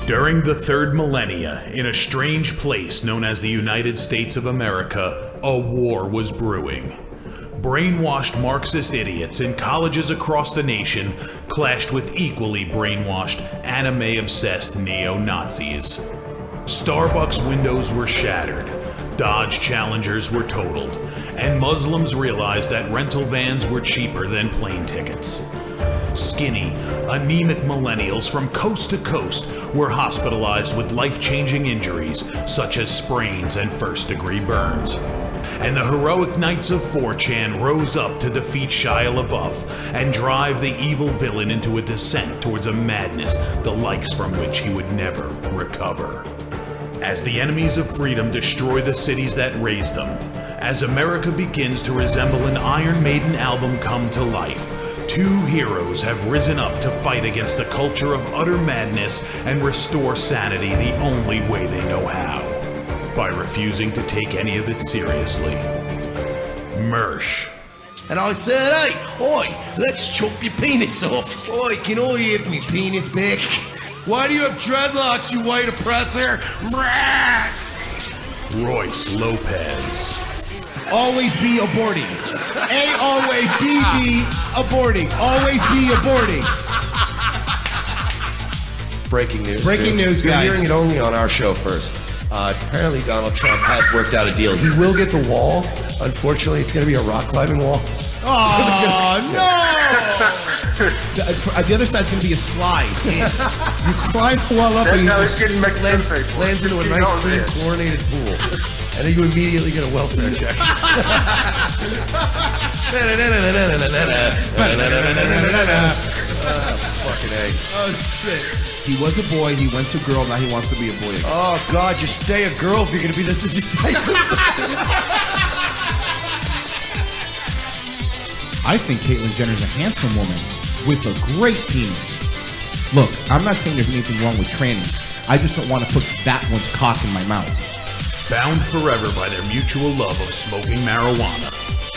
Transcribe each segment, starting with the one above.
During the third millennia, in a strange place known as the United States of America, a war was brewing. Brainwashed Marxist idiots in colleges across the nation clashed with equally brainwashed, anime-obsessed neo-Nazis. Starbucks windows were shattered, Dodge Challengers were totaled, and Muslims realized that rental vans were cheaper than plane tickets. Skinny, anemic millennials from coast to coast were hospitalized with life-changing injuries such as sprains and first-degree burns. And the heroic knights of 4chan rose up to defeat Shia LaBeouf and drive the evil villain into a descent towards a madness the likes from which he would never recover. As the enemies of freedom destroy the cities that raised them, as America begins to resemble an Iron Maiden album come to life, two heroes have risen up to fight against the culture of utter madness and restore sanity the only way they know how, by refusing to take any of it seriously. Mersh. And I said, hey, oi, let's chop your penis off. Oi, can I have me penis back? Why do you have dreadlocks, you white oppressor? Royce Lopez. Always be aborting. A always be aborting. Always be aborting. Breaking news. Breaking news, You're guys. hearing it only on our show first. Apparently Donald Trump has worked out a deal. He will get the wall. Unfortunately, it's going to be a rock climbing wall. Oh, no! The other side's going to be a slide. You climb the wall up and you just lands into a nice, clean, chlorinated pool. And then you immediately get a welfare check. Fucking A. Oh, shit. He was a boy, he went to girl, now he wants to be a boy again. Oh, God, just stay a girl if you're going to be this indecisive. I think Caitlyn Jenner's a handsome woman with a great penis. Look, I'm not saying there's anything wrong with trannies. I just don't want to put that one's cock in my mouth. Bound forever by their mutual love of smoking marijuana,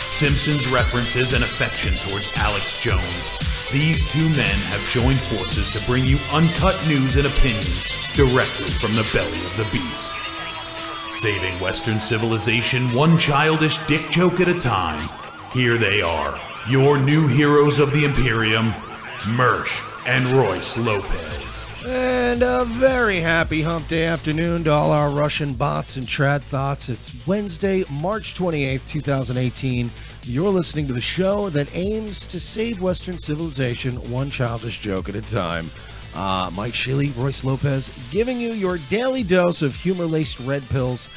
Simpsons references and affection towards Alex Jones, these two men have joined forces to bring you uncut news and opinions directly from the belly of the beast. Saving Western civilization one childish dick joke at a time, here they are, your new heroes of the Imperium, Mersh and Royce Lopez. And a very happy hump day afternoon to all our Russian bots and trad thoughts. It's Wednesday, March 28th, 2018. You're listening to the show that aims to save Western civilization one childish joke at a time. Mike Shilley, Royce Lopez, giving you your daily dose of humor-laced red pills.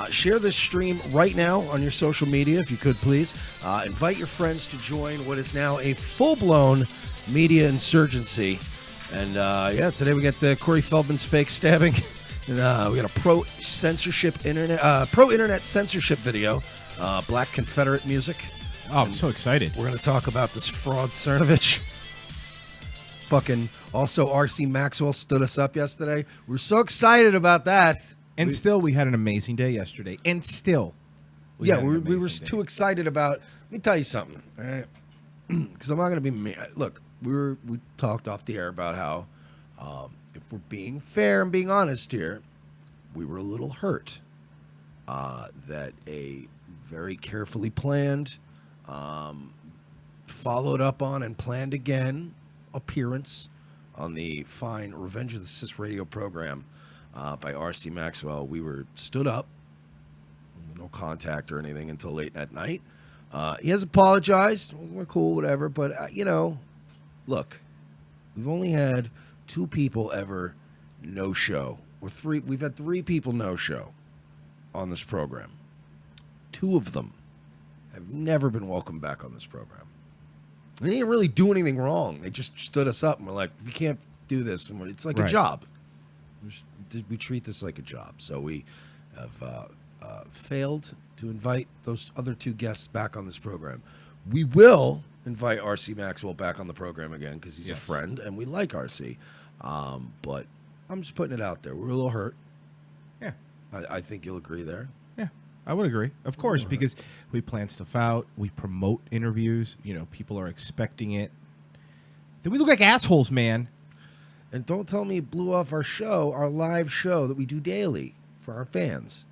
Share this stream right now on your social media, if you could, please. Invite your friends to join what is now a full-blown media insurgency. And today we got Corey Feldman's fake stabbing, and we got a pro-internet censorship video, Black Confederate music. Oh, I'm so excited. We're going to talk about this fraud Cernovich. Fucking also, R.C. Maxwell stood us up yesterday. We're so excited about that. And still, we had an amazing day yesterday. And still, we were too excited about. Let me tell you something, all right? Because I'm not going to be. Look, we talked off the air about how, if we're being fair and being honest here, we were a little hurt that a very carefully planned, followed up on and planned again appearance on the fine Revenge of the Cis radio program by R.C. Maxwell. We were stood up, no contact or anything until late at night. He has apologized. We're cool, whatever. But, look, we've only had 2 people ever no-show. We've had 3 people no-show on this program. 2 of them have never been welcomed back on this program. They didn't really do anything wrong. They just stood us up and were like, we can't do this. And it's like a job. We treat this like a job. So we have failed to invite those other 2 guests back on this program. We will invite R.C. Maxwell back on the program again because he's a friend and we like R.C. But I'm just putting it out there. We're a little hurt. Yeah. I think you'll agree there. Yeah, I would agree. Of course, because we plan stuff out. We promote interviews. People are expecting it. Then we look like assholes, man. And don't tell me it blew off our show, our live show that we do daily for our fans.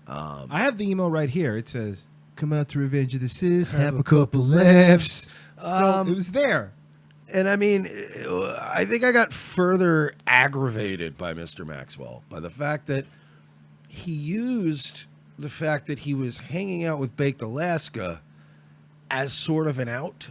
I have the email right here. It says, come out to Revenge of the Cis, have a couple laughs. So it was there. And I mean, I think I got further aggravated by Mr. Maxwell by the fact that he used the fact that he was hanging out with Baked Alaska as sort of an out.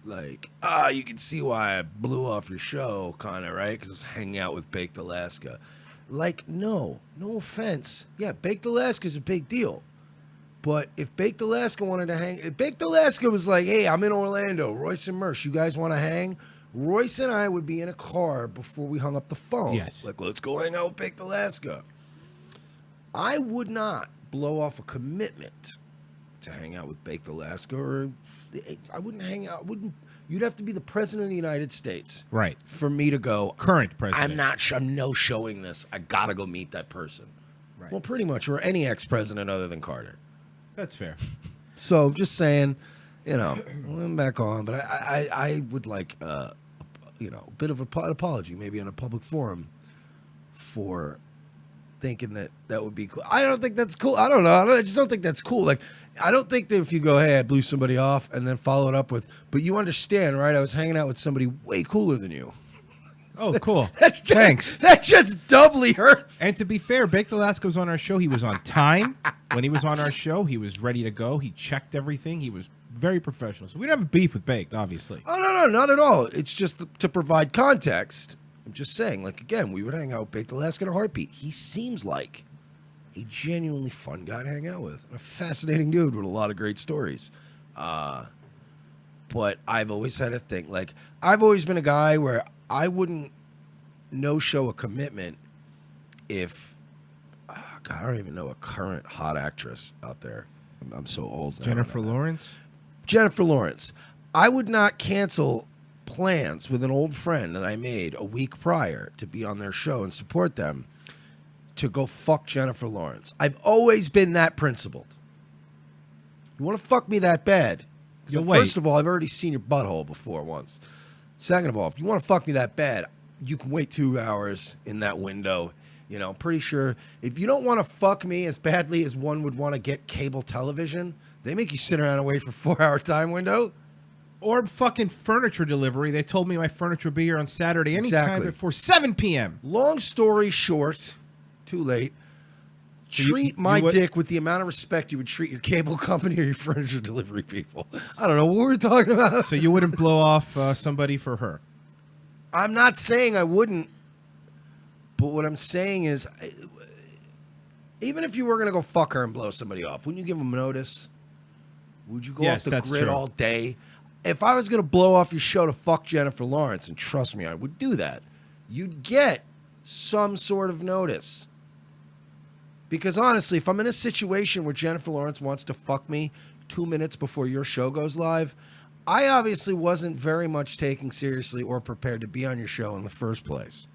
Like, you can see why I blew off your show, kind of, right? Because I was hanging out with Baked Alaska. Like, no offense. Yeah, Baked Alaska is a big deal. But if Baked Alaska wanted to hang, if Baked Alaska was like, hey, I'm in Orlando, Royce and Mersh, you guys want to hang? Royce and I would be in a car before we hung up the phone. Yes. Like, let's go hang out with Baked Alaska. I would not blow off a commitment to hang out with Baked Alaska, or I wouldn't hang out. You'd have to be the president of the United States, right, for me to go. Current president. I'm no showing this. I gotta go meet that person. Right. Well, pretty much, or any ex-president other than Carter. That's fair. So, just saying, I'm back on, but I would like, a bit of an apology, maybe in a public forum, for thinking that would be cool. I don't think that's cool. I don't know. I just don't think that's cool. Like, I don't think that if you go, hey, I blew somebody off, and then follow it up with, but you understand, right? I was hanging out with somebody way cooler than you. Oh, cool. Thanks. That just doubly hurts. And to be fair, Baked Alaska was on our show. He was on time. When he was on our show, he was ready to go. He checked everything. He was very professional. So we don't have a beef with Baked, obviously. Oh, no, not at all. It's just to provide context. I'm just saying, like, again, we would hang out with Baked Alaska in a heartbeat. He seems like a genuinely fun guy to hang out with. A fascinating dude with a lot of great stories. But I've always had a thing. Like, I've always been a guy where I wouldn't no-show a commitment if, God, I don't even know a current hot actress out there. I'm so old now. Jennifer Lawrence? Jennifer Lawrence. I would not cancel plans with an old friend that I made a week prior to be on their show and support them to go fuck Jennifer Lawrence. I've always been that principled. You want to fuck me that bad? So first of all, I've already seen your butthole before once. Second of all, if you want to fuck me that bad, you can wait 2 hours in that window. I'm pretty sure if you don't want to fuck me as badly as one would want to get cable television, they make you sit around and wait for a 4-hour time window. Or fucking furniture delivery. They told me my furniture will be here on Saturday anytime before 7 p.m. Long story short, too late. Treat my dick with the amount of respect you would treat your cable company or your furniture delivery people. I don't know what we're talking about. So you wouldn't blow off somebody for her? I'm not saying I wouldn't. But what I'm saying is, even if you were going to go fuck her and blow somebody off, wouldn't you give them notice? Would you go off the grid all day? If I was going to blow off your show to fuck Jennifer Lawrence, and trust me, I would do that, you'd get some sort of notice. Because honestly, if I'm in a situation where Jennifer Lawrence wants to fuck me 2 minutes before your show goes live, I obviously wasn't very much taken seriously or prepared to be on your show in the first place,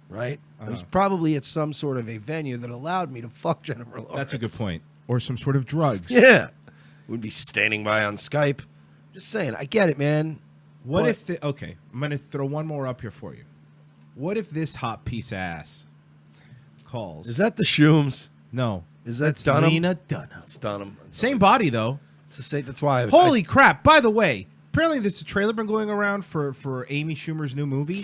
right? I was probably at some sort of a venue that allowed me to fuck Jennifer Lawrence. That's a good point. Or some sort of drugs. Yeah. Would be standing by on Skype. Just saying, I get it, man. What if okay, I'm going to throw one more up here for you. What if this hot piece of ass calls? Is that the Shooms? No. Is that That's Dunham? Lena Dunham. It's Dunham. Same body, though. It's the same. That's why I was. Holy crap. By the way, apparently there's a trailer been going around for Amy Schumer's new movie.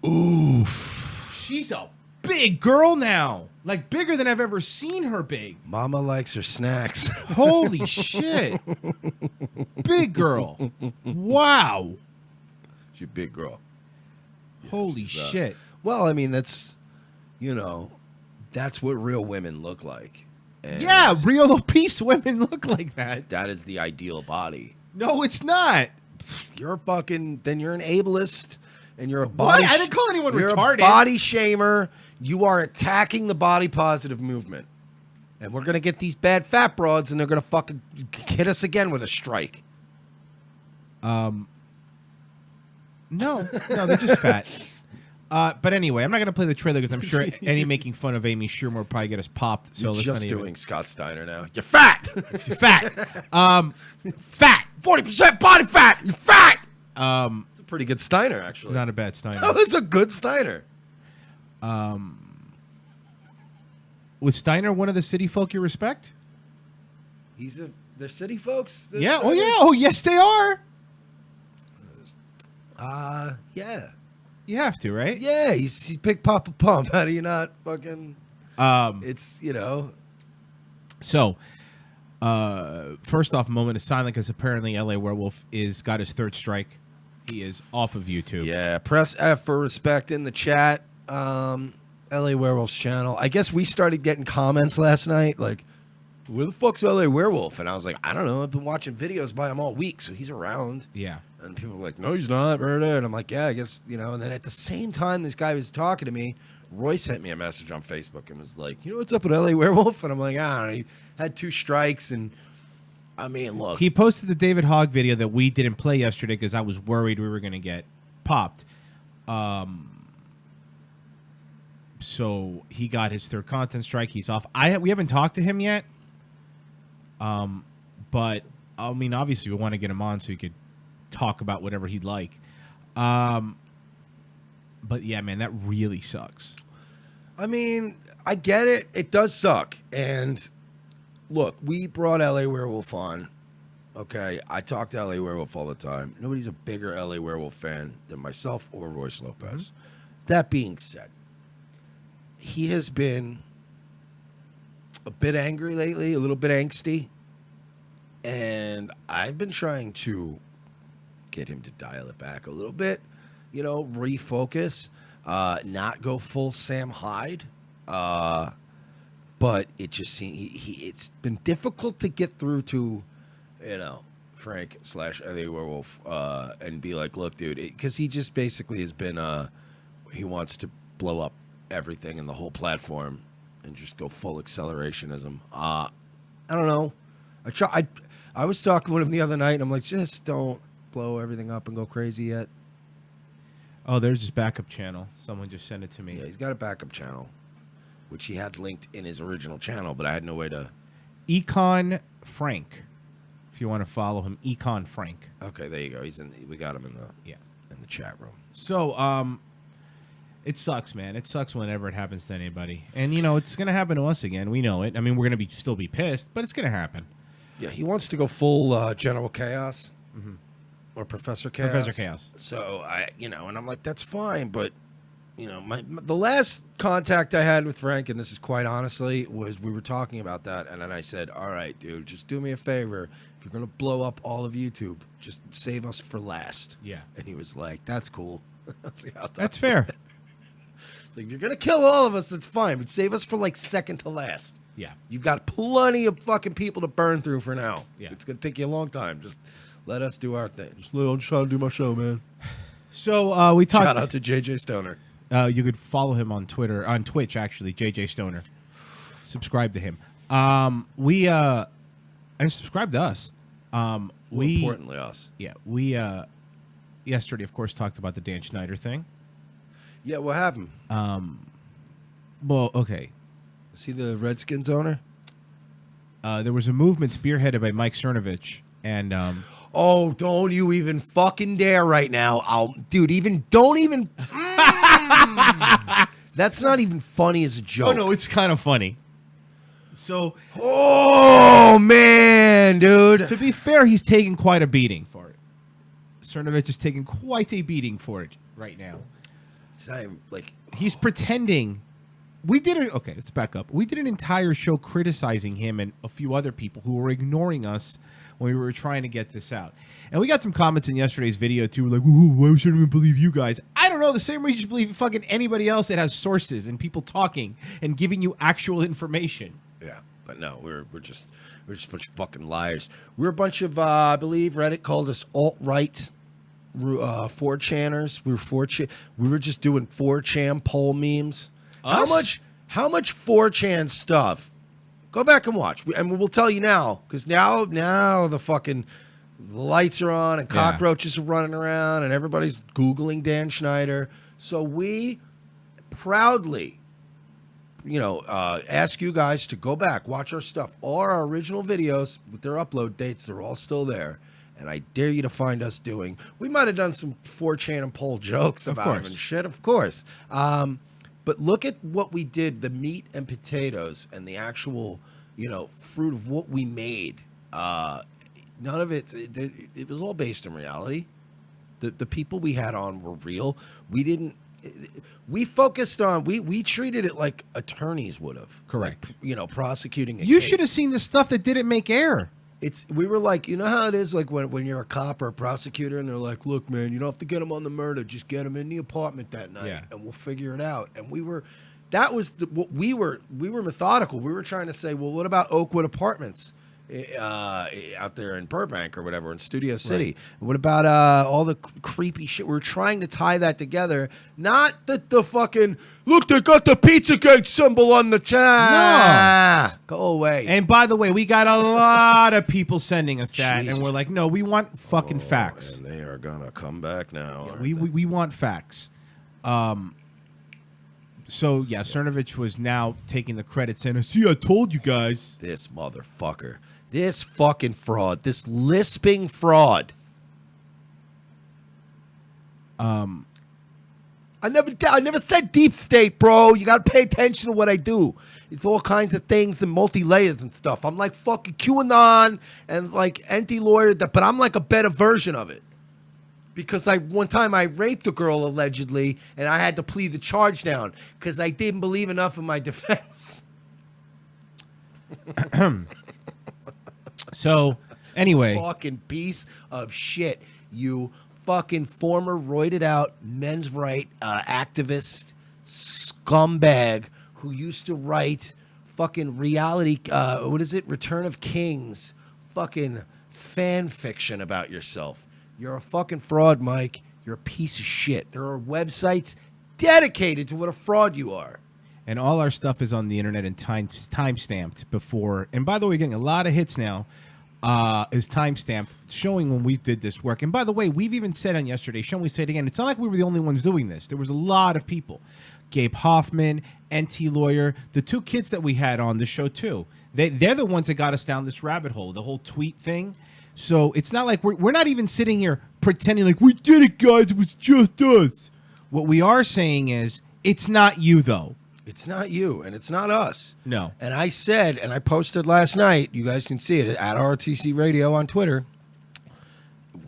Oof. She's a big girl now. Like, bigger than I've ever seen her big. Mama likes her snacks. Holy shit. Big girl. Wow. She's a big girl. Holy shit. Well, I mean, that's, that's what real women look like. And Yeah, real obese women look like that. that is the ideal body. No, it's not. You're then you're an ableist, and you're a body. What? I didn't call anyone you're retarded. a body shamer. You are attacking the body positive movement. And we're going to get these bad fat broads, and they're going to fucking hit us again with a strike. No, they're just fat. But anyway, I'm not going to play the trailer because I'm sure any making fun of Amy Schumer will probably get us popped. So You're let's just not even- doing Scott Steiner now. You're fat. You're fat. Fat. 40% body fat. You're fat. It's a pretty good Steiner, actually. Not a bad Steiner. That was a good Steiner. Was Steiner one of the city folk you respect? They're city folks. They're Yeah. Oh, Steiners? yeah. Oh, yes, they are. Yeah. You have to, right? Yeah, he's Big Papa Pump. How do you not fucking... it's, So, first off, moment of silence because apparently LA Werewolf got his third strike. He is off of YouTube. Yeah, press F for respect in the chat. LA Werewolf's channel. I guess we started getting comments last night like, where the fuck's LA Werewolf? And I was like, I don't know. I've been watching videos by him all week, so he's around. Yeah. And people were like, no, he's not. And I'm like, yeah, I guess, And then at the same time this guy was talking to me, Roy sent me a message on Facebook and was like, you know what's up with LA Werewolf? And I'm like, I don't know. He had 2 strikes. And I mean, look. He posted the David Hogg video that we didn't play yesterday because I was worried we were going to get popped. So he got his third content strike. He's off. We haven't talked to him yet. But I mean, obviously we want to get him on so he could talk about whatever he'd like. But yeah, man, that really sucks. I mean, I get it. It does suck. And look, we brought LA Werewolf on. Okay, I talk to LA Werewolf all the time. Nobody's a bigger LA Werewolf fan than myself or Royce Lopez. That being said, he has been a bit angry lately, a little bit angsty. And I've been trying to get him to dial it back a little bit, refocus, not go full Sam Hyde. But it just seems it's been difficult to get through to, Frank / LA Werewolf, and be like, look, dude, because he just basically has been, he wants to blow up everything in the whole platform and just go full accelerationism. I don't know. I was talking with him the other night, and I'm like, just don't blow everything up and go crazy yet. Oh, there's his backup channel. Someone just sent it to me. Yeah, he's got a backup channel, which he had linked in his original channel, but I had no way to... Econ Frank. If you want to follow him, Econ Frank. Okay, there you go. We got him in the chat room. So, it sucks, man. It sucks whenever it happens to anybody. And, it's going to happen to us again. We know it. I mean, we're going to still be pissed, but it's going to happen. Yeah, he wants to go full General Chaos or Professor Chaos. Professor Chaos. So, and I'm like, that's fine, but, the last contact I had with Frank, and this is quite honestly, was we were talking about that, and then I said, all right, dude, just do me a favor. If you're going to blow up all of YouTube, just save us for last. Yeah. And he was like, that's cool. That's fair. Like, if you're going to kill all of us, that's fine, but save us for, second to last. Yeah. You've got plenty of fucking people to burn through for now. Yeah. It's going to take you a long time. Just let us do our thing. I'm just trying to do my show, man. So, we talked... Shout out to JJ Stoner. You could follow him on Twitch, actually, JJ Stoner. Subscribe to him. And subscribe to us. More importantly, us. Yeah, we yesterday, of course, talked about the Dan Schneider thing. Yeah, what happened? Well, okay. Is he the Redskins owner? There was a movement spearheaded by Mike Cernovich, and Oh, don't you even fucking dare right now. Don't even. That's not even funny as a joke. oh no, it's kind of funny. So, Oh, man, dude. to be fair, he's taking quite a beating for it. Cernovich is taking quite a beating for it right now. It's not even like. He's pretending. Okay, let's back up. We did an entire show criticizing him and a few other people who were ignoring us when we were trying to get this out. And we got some comments in yesterday's video, too. We're like, why should we believe you guys? I don't know. The same way you should believe fucking anybody else that has sources and people talking and giving you actual information. Yeah, but no, we're just a bunch of fucking liars. We're a bunch of, I believe Reddit called us alt-right 4chaners. We were just doing 4chan poll memes. Us? How much 4chan stuff? Go back and watch, and we'll tell you now, because now the lights are on and cockroaches are running around and everybody's Googling Dan Schneider. So we proudly, ask you guys to go back, watch our stuff. All our original videos with their upload dates, they're all still there. And I dare you to find us doing. We might have done some 4chan and poll jokes about him and shit, of course. But look at what we did, the meat and potatoes and the actual, fruit of what we made. None of it was all based in reality. The people we had on were real. We focused on, we treated it like attorneys would have. Correct. Like, prosecuting a You case. should have seen the stuff that didn't make air. We were like, you know how it is, like when you're a cop or a prosecutor and they're like, look, man, you don't have to get him on the murder, just get him in the apartment that night and we'll figure it out. And we were methodical. We were trying to say, well, what about Oakwood Apartments out there in Burbank or whatever, in Studio City? Right. What about all the creepy shit? We were trying to tie that together, not the fucking, look, they got the Pizzagate symbol on the chat. No. Go away. And by the way, we got a lot of people sending us that, Jesus. and we're like, no, we want fucking facts. And they are gonna come back now. Yeah, we want facts. So yeah, Cernovich was now taking the credit, saying, "See, I told you guys." This motherfucker, this fucking fraud, this lisping fraud. I never said deep state, bro. You gotta pay attention to what I do. It's all kinds of things and multi-layers and stuff. I'm like fucking QAnon and like anti-lawyer, but I'm like a better version of it. Because one time I raped a girl allegedly, and I had to plead the charge down because I didn't believe enough in my defense. So anyway, Fucking piece of shit, you fucking former roided out men's right activist scumbag who used to write fucking reality, Return of Kings, fucking fan fiction about yourself. You're a fucking fraud, Mike. You're a piece of shit. There are websites dedicated to what a fraud you are. and all our stuff is on the internet and time-stamped before. And by the way, we're getting a lot of hits now. Is time-stamped, showing when we did this work. And by the way, we've even said on yesterday's show, and we say it again, it's not like we were the only ones doing this. There was a lot of people. Gabe Hoffman, NT Lawyer, the two kids that we had on the show too. They're the ones that got us down this rabbit hole, the whole tweet thing. So it's not like we're not even sitting here pretending like we did it, guys. It was just us. What we are saying is it's not you, though. It's not you, and it's not us. No. And I said, and I posted last night, you guys can see it at RTC Radio on Twitter.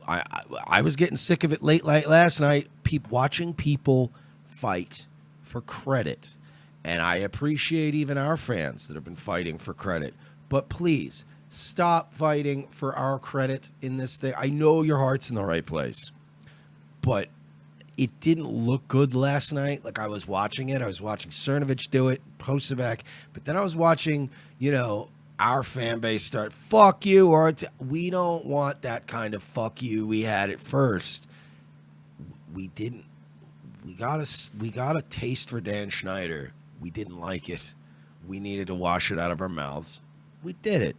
I was getting sick of it late last night, watching people fight for credit. And I appreciate even our fans that have been fighting for credit. But please, stop fighting for our credit in this thing. I know your heart's in the right place, but it didn't look good last night. Like, I was watching it. I was watching Cernovich do it, post it back. But then I was watching, our fan base start, fuck you. We don't want that kind of fuck you. We had it first. We didn't. We got a taste for Dan Schneider. We didn't like it. We needed to wash it out of our mouths. We did it.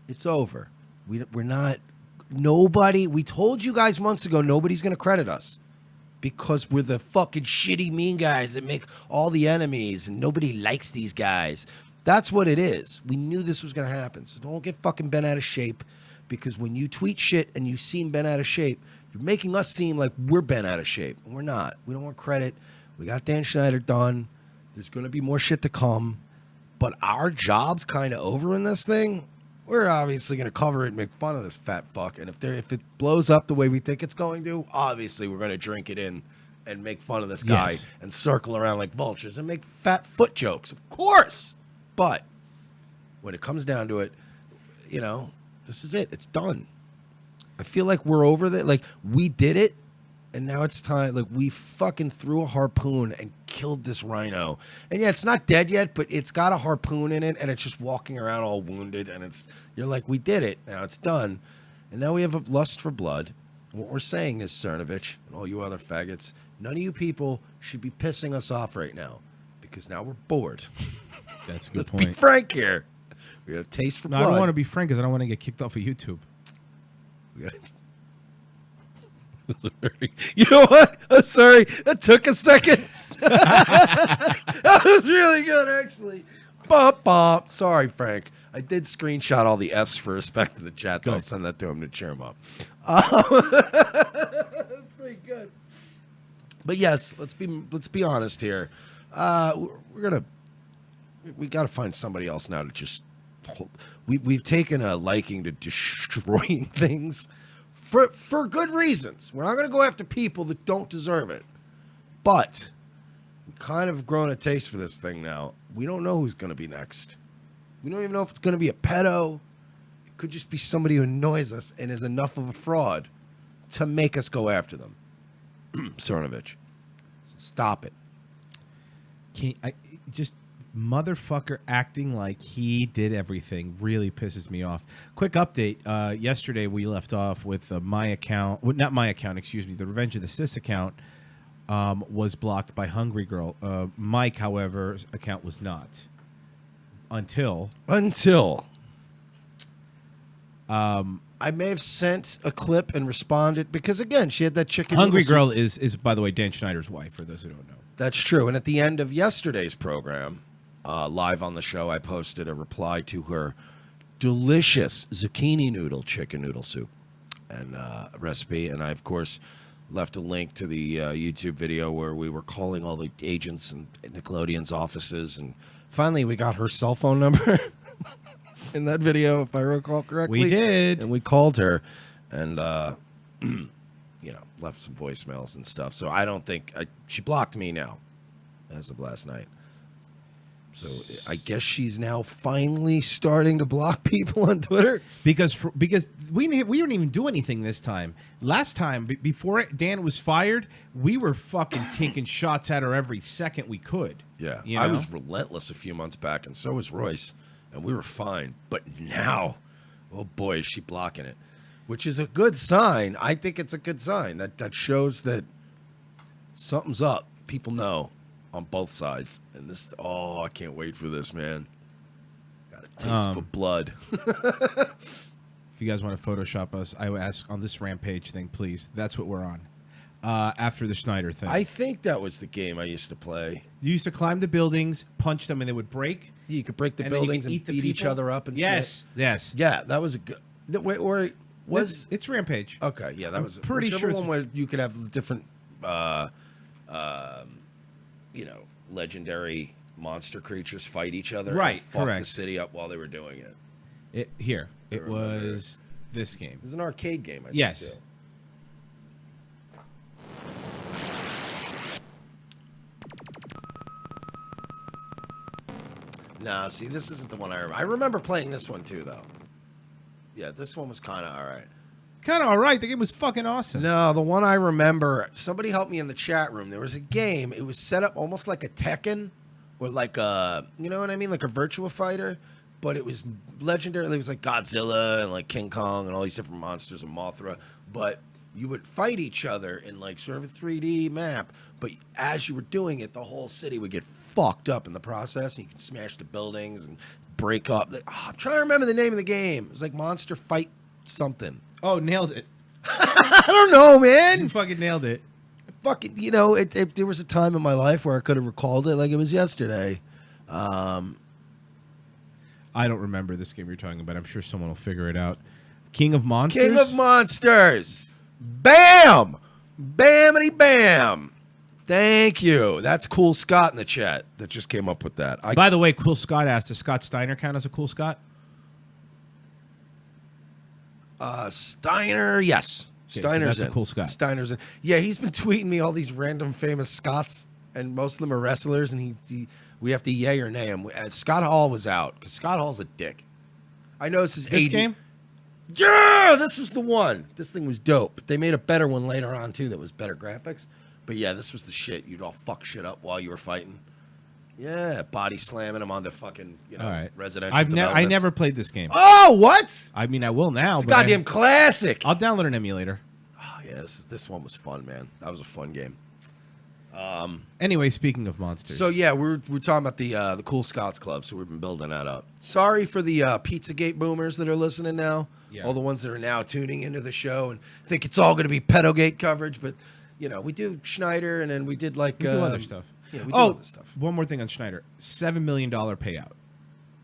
It's over. We're not Nobody, we told you guys months ago, nobody's going to credit us because we're the fucking shitty mean guys that make all the enemies and nobody likes these guys. That's what it is. We knew this was going to happen. So don't get fucking bent out of shape, because when you tweet shit and you seem bent out of shape, you're making us seem like we're bent out of shape. And we're not. We don't want credit. We got Dan Schneider done. There's going to be more shit to come. But our job's kind of over in this thing. We're obviously going to cover it and make fun of this fat fuck. And if it blows up the way we think it's going to, obviously we're going to drink it in and make fun of this guy and circle around like vultures and make fat foot jokes. Of course. But when it comes down to it, you know, this is it. It's done. I feel like we're over that. Like, we did it, and now it's time. Like, we fucking threw a harpoon and killed this rhino. And yeah, it's not dead yet, but it's got a harpoon in it, and it's just walking around all wounded. And you're like, we did it. Now it's done. And now we have a lust for blood. What we're saying is, Cernovich, and all you other faggots, none of you people should be pissing us off right now, because now we're bored. That's a good Let's point. be frank here. We got a taste for blood. I don't want to be frank because I don't want to get kicked off of YouTube. You know what? I'm sorry. That took a second. That was really good, actually. Bop, bop. Sorry, Frank. I did screenshot all the F's for respect to the chat. I'll send that to him to cheer him up. That's pretty good. But yes, let's be honest here. We got to find somebody else now to just. We've taken a liking to destroying things for good reasons. We're not going to go after people that don't deserve it. But we kind of grown a taste for this thing now. We don't know who's going to be next. We don't even know if it's going to be a pedo. It could just be somebody who annoys us and is enough of a fraud to make us go after them. Cernovich, stop it. Motherfucker acting like he did everything really pisses me off. Quick update. Yesterday we left off with my account. Well, not my account, excuse me. The Revenge of the Sis account was blocked by Hungry Girl. Mike, however's account was not. Until. I may have sent a clip and responded because, again, she had that chicken. Hungry Girl is, by the way, Dan Schneider's wife, for those who don't know. That's true. And at the end of yesterday's program, live on the show, I posted a reply to her delicious zucchini noodle chicken noodle soup and recipe. And I, of course, left a link to the YouTube video where we were calling all the agents and Nickelodeon's offices. And finally, we got her cell phone number in that video, if I recall correctly. We did. And we called her and, left some voicemails and stuff. So I don't think she blocked me now as of last night. So I guess she's now finally starting to block people on Twitter because we didn't even do anything this time. Last time, before Dan was fired, we were fucking taking shots at her every second we could. Yeah, you know? I was relentless a few months back, and so was Royce, and we were fine. But now, oh boy, is she blocking it, which is a good sign. I think it's a good sign. That shows that something's up. People know. On both sides, and I can't wait for this, man. Got a taste for blood. If you guys want to Photoshop us, I would ask on this Rampage thing, please. That's what we're on. After the Schneider thing, I think that was the game I used to play. You used to climb the buildings, punch them, and they would break. Yeah, you could break the buildings and beat each other up. And yes, yeah, that was a good. Wait, it's Rampage? Okay, yeah, that was pretty sure one where you could have different. Legendary monster creatures fight each other. Right, and fuck correct. the city up while they were doing it. It was this game. It was an arcade game, I think. Yes. Too. Nah, see, this isn't the one I remember. I remember playing this one too, though. Yeah, this one was kind of all right. Kind of all right. The game was fucking awesome. No, the one I remember, somebody helped me in the chat room. There was a game. It was set up almost like a Tekken or like a, you know what I mean? Like a Virtua Fighter, but it was legendary. It was like Godzilla and like King Kong and all these different monsters and Mothra. But you would fight each other in like sort of a 3D map. But as you were doing it, the whole city would get fucked up in the process. And you could smash the buildings and break up. I'm trying to remember the name of the game. It was like Monster Fight something. Oh, nailed it. I don't know, You man. fucking nailed it. Fucking, there was a time in my life where I could have recalled it like it was yesterday. I don't remember this game you're talking about. I'm sure someone will figure it out. King of Monsters? King of Monsters. Bam! Bamity bam. Thank you. That's Cool Scott in the chat that just came up with that. By the way, Cool Scott asked, does Scott Steiner count as a Cool Scott? Steiner, yes. Okay, Steiner's so that's a Cool Scott. Steiner's in. Yeah, he's been tweeting me all these random famous Scots, and most of them are wrestlers, and we have to yay or nay him. Scott Hall was out, because Scott Hall's a dick. I know this is This 80. game? Yeah, this was the one. This thing was dope. They made a better one later on, too, that was better graphics. But yeah, this was the shit. You'd all fuck shit up while you were fighting. Yeah, body slamming them onto fucking, All right. residential I developments. never played this game. Oh, what? I mean, I will now. It's a but goddamn classic. I'll download an emulator. Oh, yeah, this one was fun, man. That was a fun game. Anyway, speaking of monsters. So yeah, we're talking about the Cool Scouts Club, so we've been building that up. Sorry for the Pizzagate boomers that are listening now. Yeah. All the ones that are now tuning into the show and think it's all going to be Pedogate coverage, but we do Schneider, and then we did like we do other stuff. Yeah, we do other stuff. One more thing on Schneider. $7 million payout.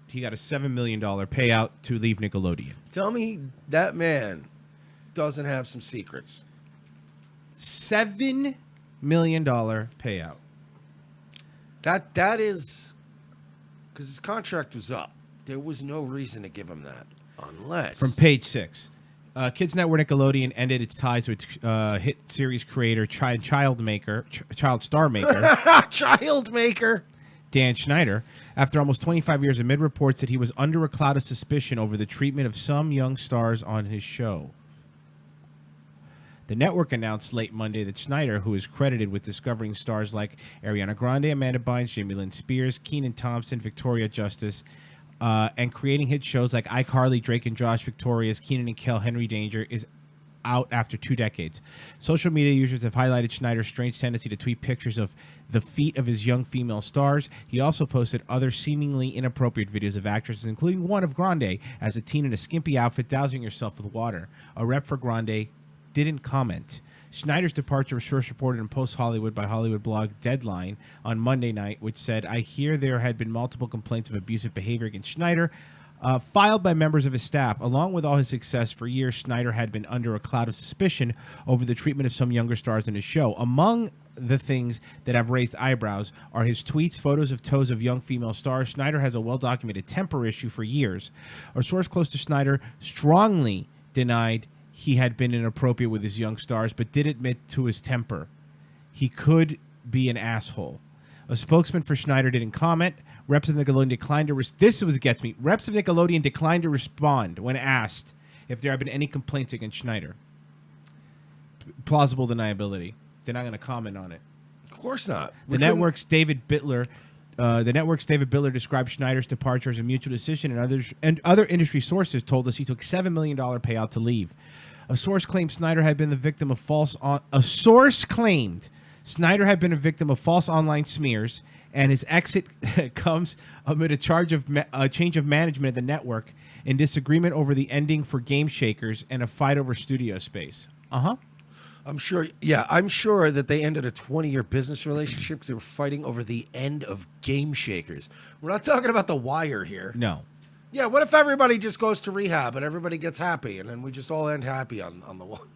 He got a $7 million payout to leave Nickelodeon. Tell me that man doesn't have some secrets. $7 million payout. That is because his contract was up. There was no reason to give him that unless From page 6. Kids Network Nickelodeon ended its ties with hit series creator, child star maker, child maker. Dan Schneider, after almost 25 years, amid reports that he was under a cloud of suspicion over the treatment of some young stars on his show. The network announced late Monday that Schneider, who is credited with discovering stars like Ariana Grande, Amanda Bynes, Jamie Lynn Spears, Kenan Thompson, Victoria Justice, and creating hit shows like iCarly, Drake and Josh, Victorious, Kenan and Kel, Henry Danger, is out after 2 decades. Social media users have highlighted Schneider's strange tendency to tweet pictures of the feet of his young female stars. He also posted other seemingly inappropriate videos of actresses, including one of Grande as a teen in a skimpy outfit dousing herself with water. A rep for Grande didn't comment. Schneider's departure was first reported in Post Hollywood by Hollywood blog Deadline on Monday night, which said, I hear there had been multiple complaints of abusive behavior against Schneider, filed by members of his staff. Along with all his success for years, Schneider had been under a cloud of suspicion over the treatment of some younger stars in his show. Among the things that have raised eyebrows are his tweets, photos of toes of young female stars. Schneider has a well-documented temper issue for years. A source close to Schneider strongly denied he had been inappropriate with his young stars, but did admit to his temper. He could be an asshole. A spokesman for Schneider didn't comment. Reps of Nickelodeon declined to Reps of Nickelodeon declined to respond when asked if there had been any complaints against Schneider. Plausible deniability. They're not going to comment on it. Of course not. The network's David Bittler described Schneider's departure as a mutual decision, and other industry sources told us he took $7 million payout to leave. A source claimed Schneider had been a victim of false online smears, and his exit comes amid a change of management at the network in disagreement over the ending for Game Shakers and a fight over studio space. I'm sure that they ended a 20-year business relationship because they were fighting over the end of Game Shakers. We're not talking about The Wire here. No. Yeah, what if everybody just goes to rehab and everybody gets happy and then we just all end happy on the one?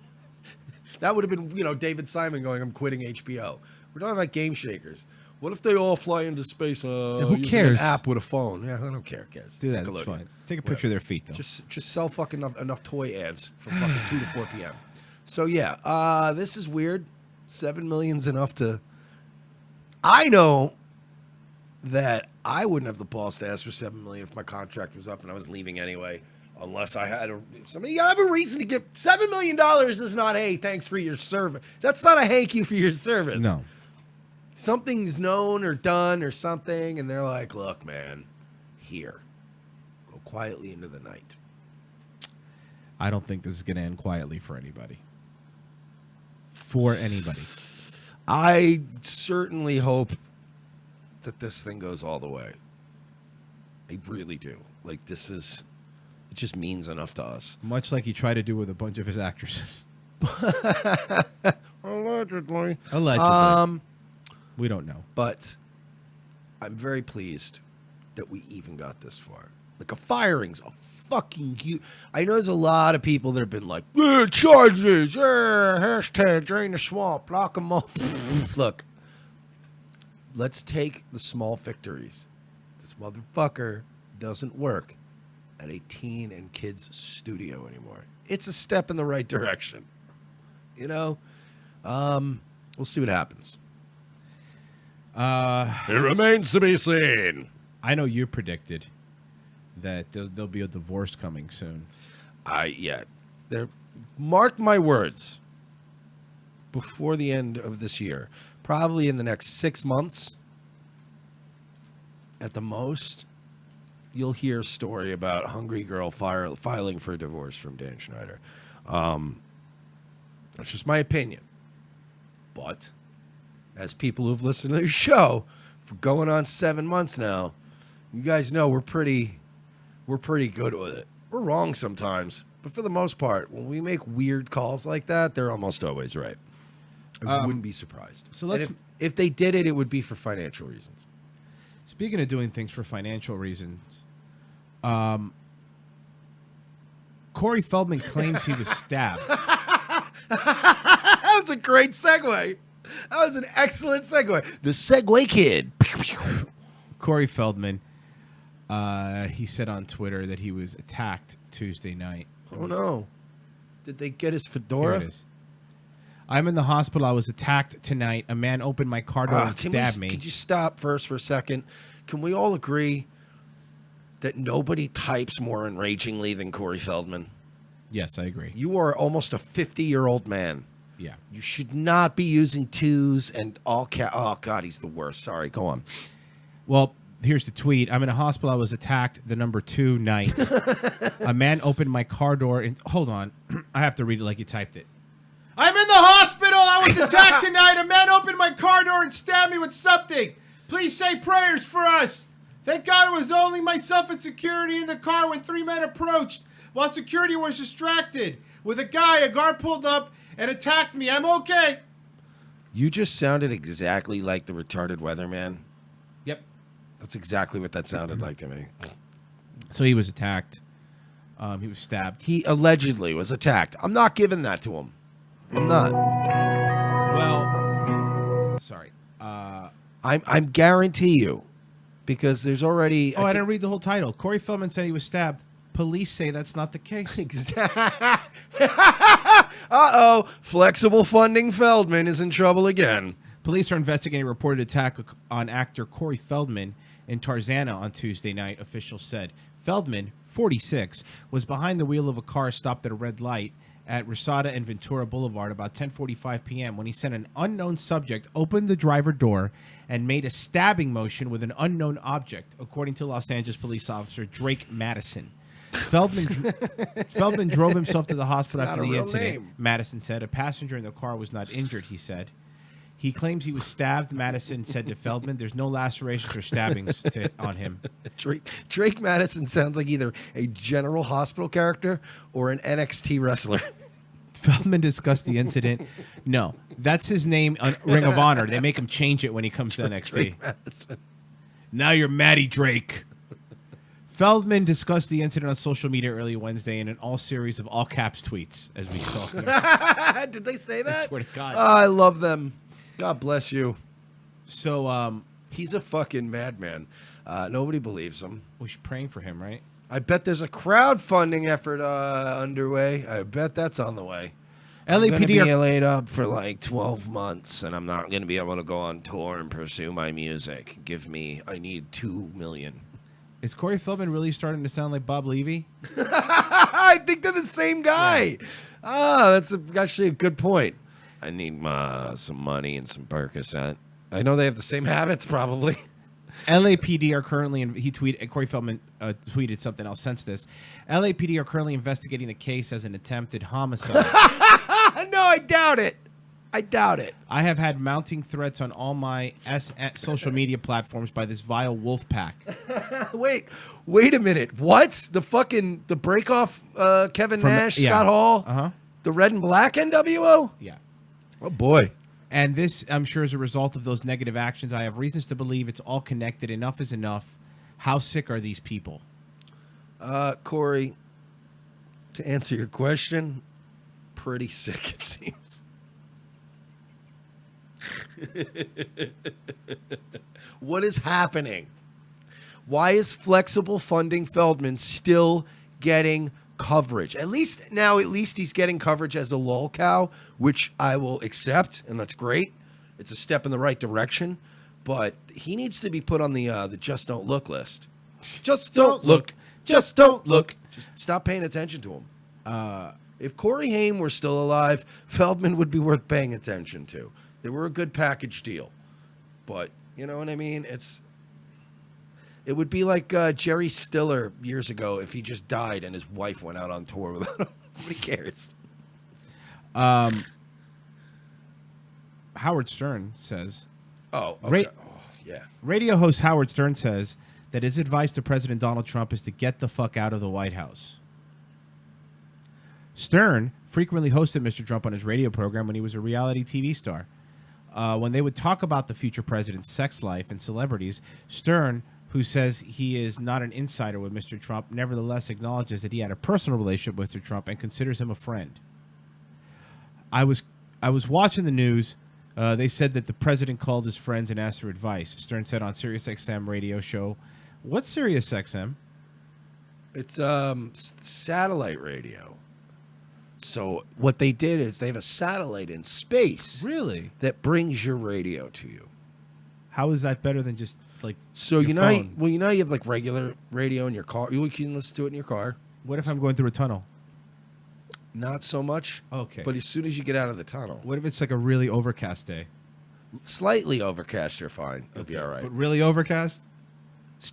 That would have been, David Simon going, I'm quitting HBO. We're talking about Game Shakers. What if they all fly into space who using cares? an app with a phone? Yeah, I don't care. Cares. Do that. It's fine. Take a picture of their feet, though. Just sell fucking enough toy ads from fucking 2 to 4 p.m. So, yeah, this is weird. $7 million's enough to... I know that I wouldn't have the balls to ask for $7 million if my contract was up and I was leaving anyway, unless I had you have a reason to give... $7 million is not, hey, thanks for your service. That's not a thank you for your service. No. Something's known or done or something, and they're like, look, man, here. Go quietly into the night. I don't think this is going to end quietly for anybody. I certainly hope that this thing goes all the way. I really do. Like, it's just means enough to us. Much like he tried to do with a bunch of his actresses. Allegedly. We don't know. But I'm very pleased that we even got this far. Like, a firing's a fucking huge... I know there's a lot of people that have been like, charges, hashtag drain the swamp, lock them up. Look, let's take the small victories. This motherfucker doesn't work at a teen and kids studio anymore. It's a step in the right direction. You know? We'll see what happens. It remains to be seen. I know you predicted that there'll be a divorce coming soon. Mark my words. Before the end of this year, probably in the next 6 months, at the most, you'll hear a story about a hungry girl filing for a divorce from Dan Schneider. That's just my opinion. But as people who've listened to the show for going on 7 months now, you guys know we're pretty good with it. We're wrong sometimes, but for the most part, when we make weird calls like that, they're almost always right. I wouldn't be surprised. So let's. If they did it, it would be for financial reasons. Speaking of doing things for financial reasons, Corey Feldman claims he was stabbed. That was a great segue. That was an excellent segue. The Segue Kid. Corey Feldman, he said on Twitter that he was attacked Tuesday night. Oh, no. Did they get his fedora? Here it is. I'm in the hospital. I was attacked tonight. A man opened my car door and stabbed me. Could you stop first for a second? Can we all agree that nobody types more enragingly than Corey Feldman? Yes, I agree. You are almost a 50-year-old man. Yeah. You should not be using twos and all cap. Oh, God, he's the worst. Sorry, go on. Well, here's the tweet. I'm in a hospital. I was attacked the number 2 night. A man opened my car door and... Hold on. I have to read it like you typed it. I'm in the hospital. I was attacked tonight. A man opened my car door and stabbed me with something. Please say prayers for us. Thank God it was only myself and security in the car when 3 men approached. While security was distracted with a guard pulled up and attacked me. I'm okay. You just sounded exactly like the retarded weatherman. Yep. That's exactly what that sounded like to me. So he was attacked. He was stabbed. He allegedly was attacked. I'm not giving that to him. I'm not. Well, sorry. I'm guarantee you, because there's already. I didn't read the whole title. Corey Feldman said he was stabbed. Police say that's not the case. Uh-oh. Flexible funding Feldman is in trouble again. Police are investigating a reported attack on actor Corey Feldman in Tarzana on Tuesday night, officials said. Feldman, 46, was behind the wheel of a car stopped at a red light at Resada and Ventura Boulevard about 10:45 p.m. when he said an unknown subject opened the driver door and made a stabbing motion with an unknown object, according to Los Angeles police officer Drake Madison. Feldman drove himself to the hospital after the incident. Name. Madison said a passenger in the car was not injured, he said. He claims he was stabbed, Madison said to Feldman. There's no lacerations or stabbings on him. Drake Madison sounds like either a General Hospital character or an NXT wrestler. Feldman discussed the incident. No, that's his name on Ring of Honor. They make him change it when he comes to NXT. Drake Madison. Now you're Matty Drake. Feldman discussed the incident on social media early Wednesday in an all-series of all-caps tweets, as we saw here. Did they say that? I swear to God. Oh, I love them. God bless you. So, he's a fucking madman. Nobody believes him. we should praying for him, right? I bet there's a crowdfunding effort underway. I bet that's on the way. I'm going to be laid up for like 12 months, and I'm not going to be able to go on tour and pursue my music. I need $2 million. Is Corey Feldman really starting to sound like Bob Levy? I think they're the same guy. Yeah. That's actually a good point. I need some money and some Percocet. I know they have the same habits, probably. LAPD are currently, Corey Feldman tweeted something, I'll sense this. LAPD are currently investigating the case as an attempted homicide. No, I doubt it. I doubt it. I have had mounting threats on all my social media platforms by this vile wolf pack. Wait a minute. What? The breakoff Kevin Nash, yeah. Scott Hall? Uh-huh. The red and black NWO? Yeah. Oh, boy. And this, I'm sure, is a result of those negative actions. I have reasons to believe it's all connected. Enough is enough. How sick are these people? Corey, to answer your question, pretty sick, it seems. What is happening? Why is flexible funding Feldman still getting coverage? At least he's getting coverage as a lolcow, which I will accept, and that's great. It's a step in the right direction, but he needs to be put on the Just Don't Look list. Just don't look. Just don't look. Just stop paying attention to him. If Corey Haim were still alive, Feldman would be worth paying attention to. They were a good package deal, but you know what I mean? It would be like Jerry Stiller years ago if he just died and his wife went out on tour without him. Nobody cares. Howard Stern says. Oh, okay. Yeah. Radio host Howard Stern says that his advice to President Donald Trump is to get the fuck out of the White House. Stern frequently hosted Mr. Trump on his radio program when he was a reality TV star. When they would talk about the future president's sex life and celebrities, Stern, who says he is not an insider with Mr. Trump, nevertheless acknowledges that he had a personal relationship with Mr. Trump and considers him a friend. I was watching the news. They said that the president called his friends and asked for advice. Stern said on SiriusXM radio show, "What's SiriusXM?" It's satellite radio. So what they did is they have a satellite in space. Really? That brings your radio to you. How is that better than just like so your you know phone? you have like regular radio in your car. You can listen to it in your car. What if I'm going through a tunnel? Not so much. Okay. But as soon as you get out of the tunnel, What if it's like a really overcast day? slightly overcast, you're fine. You'll be all right. But really overcast?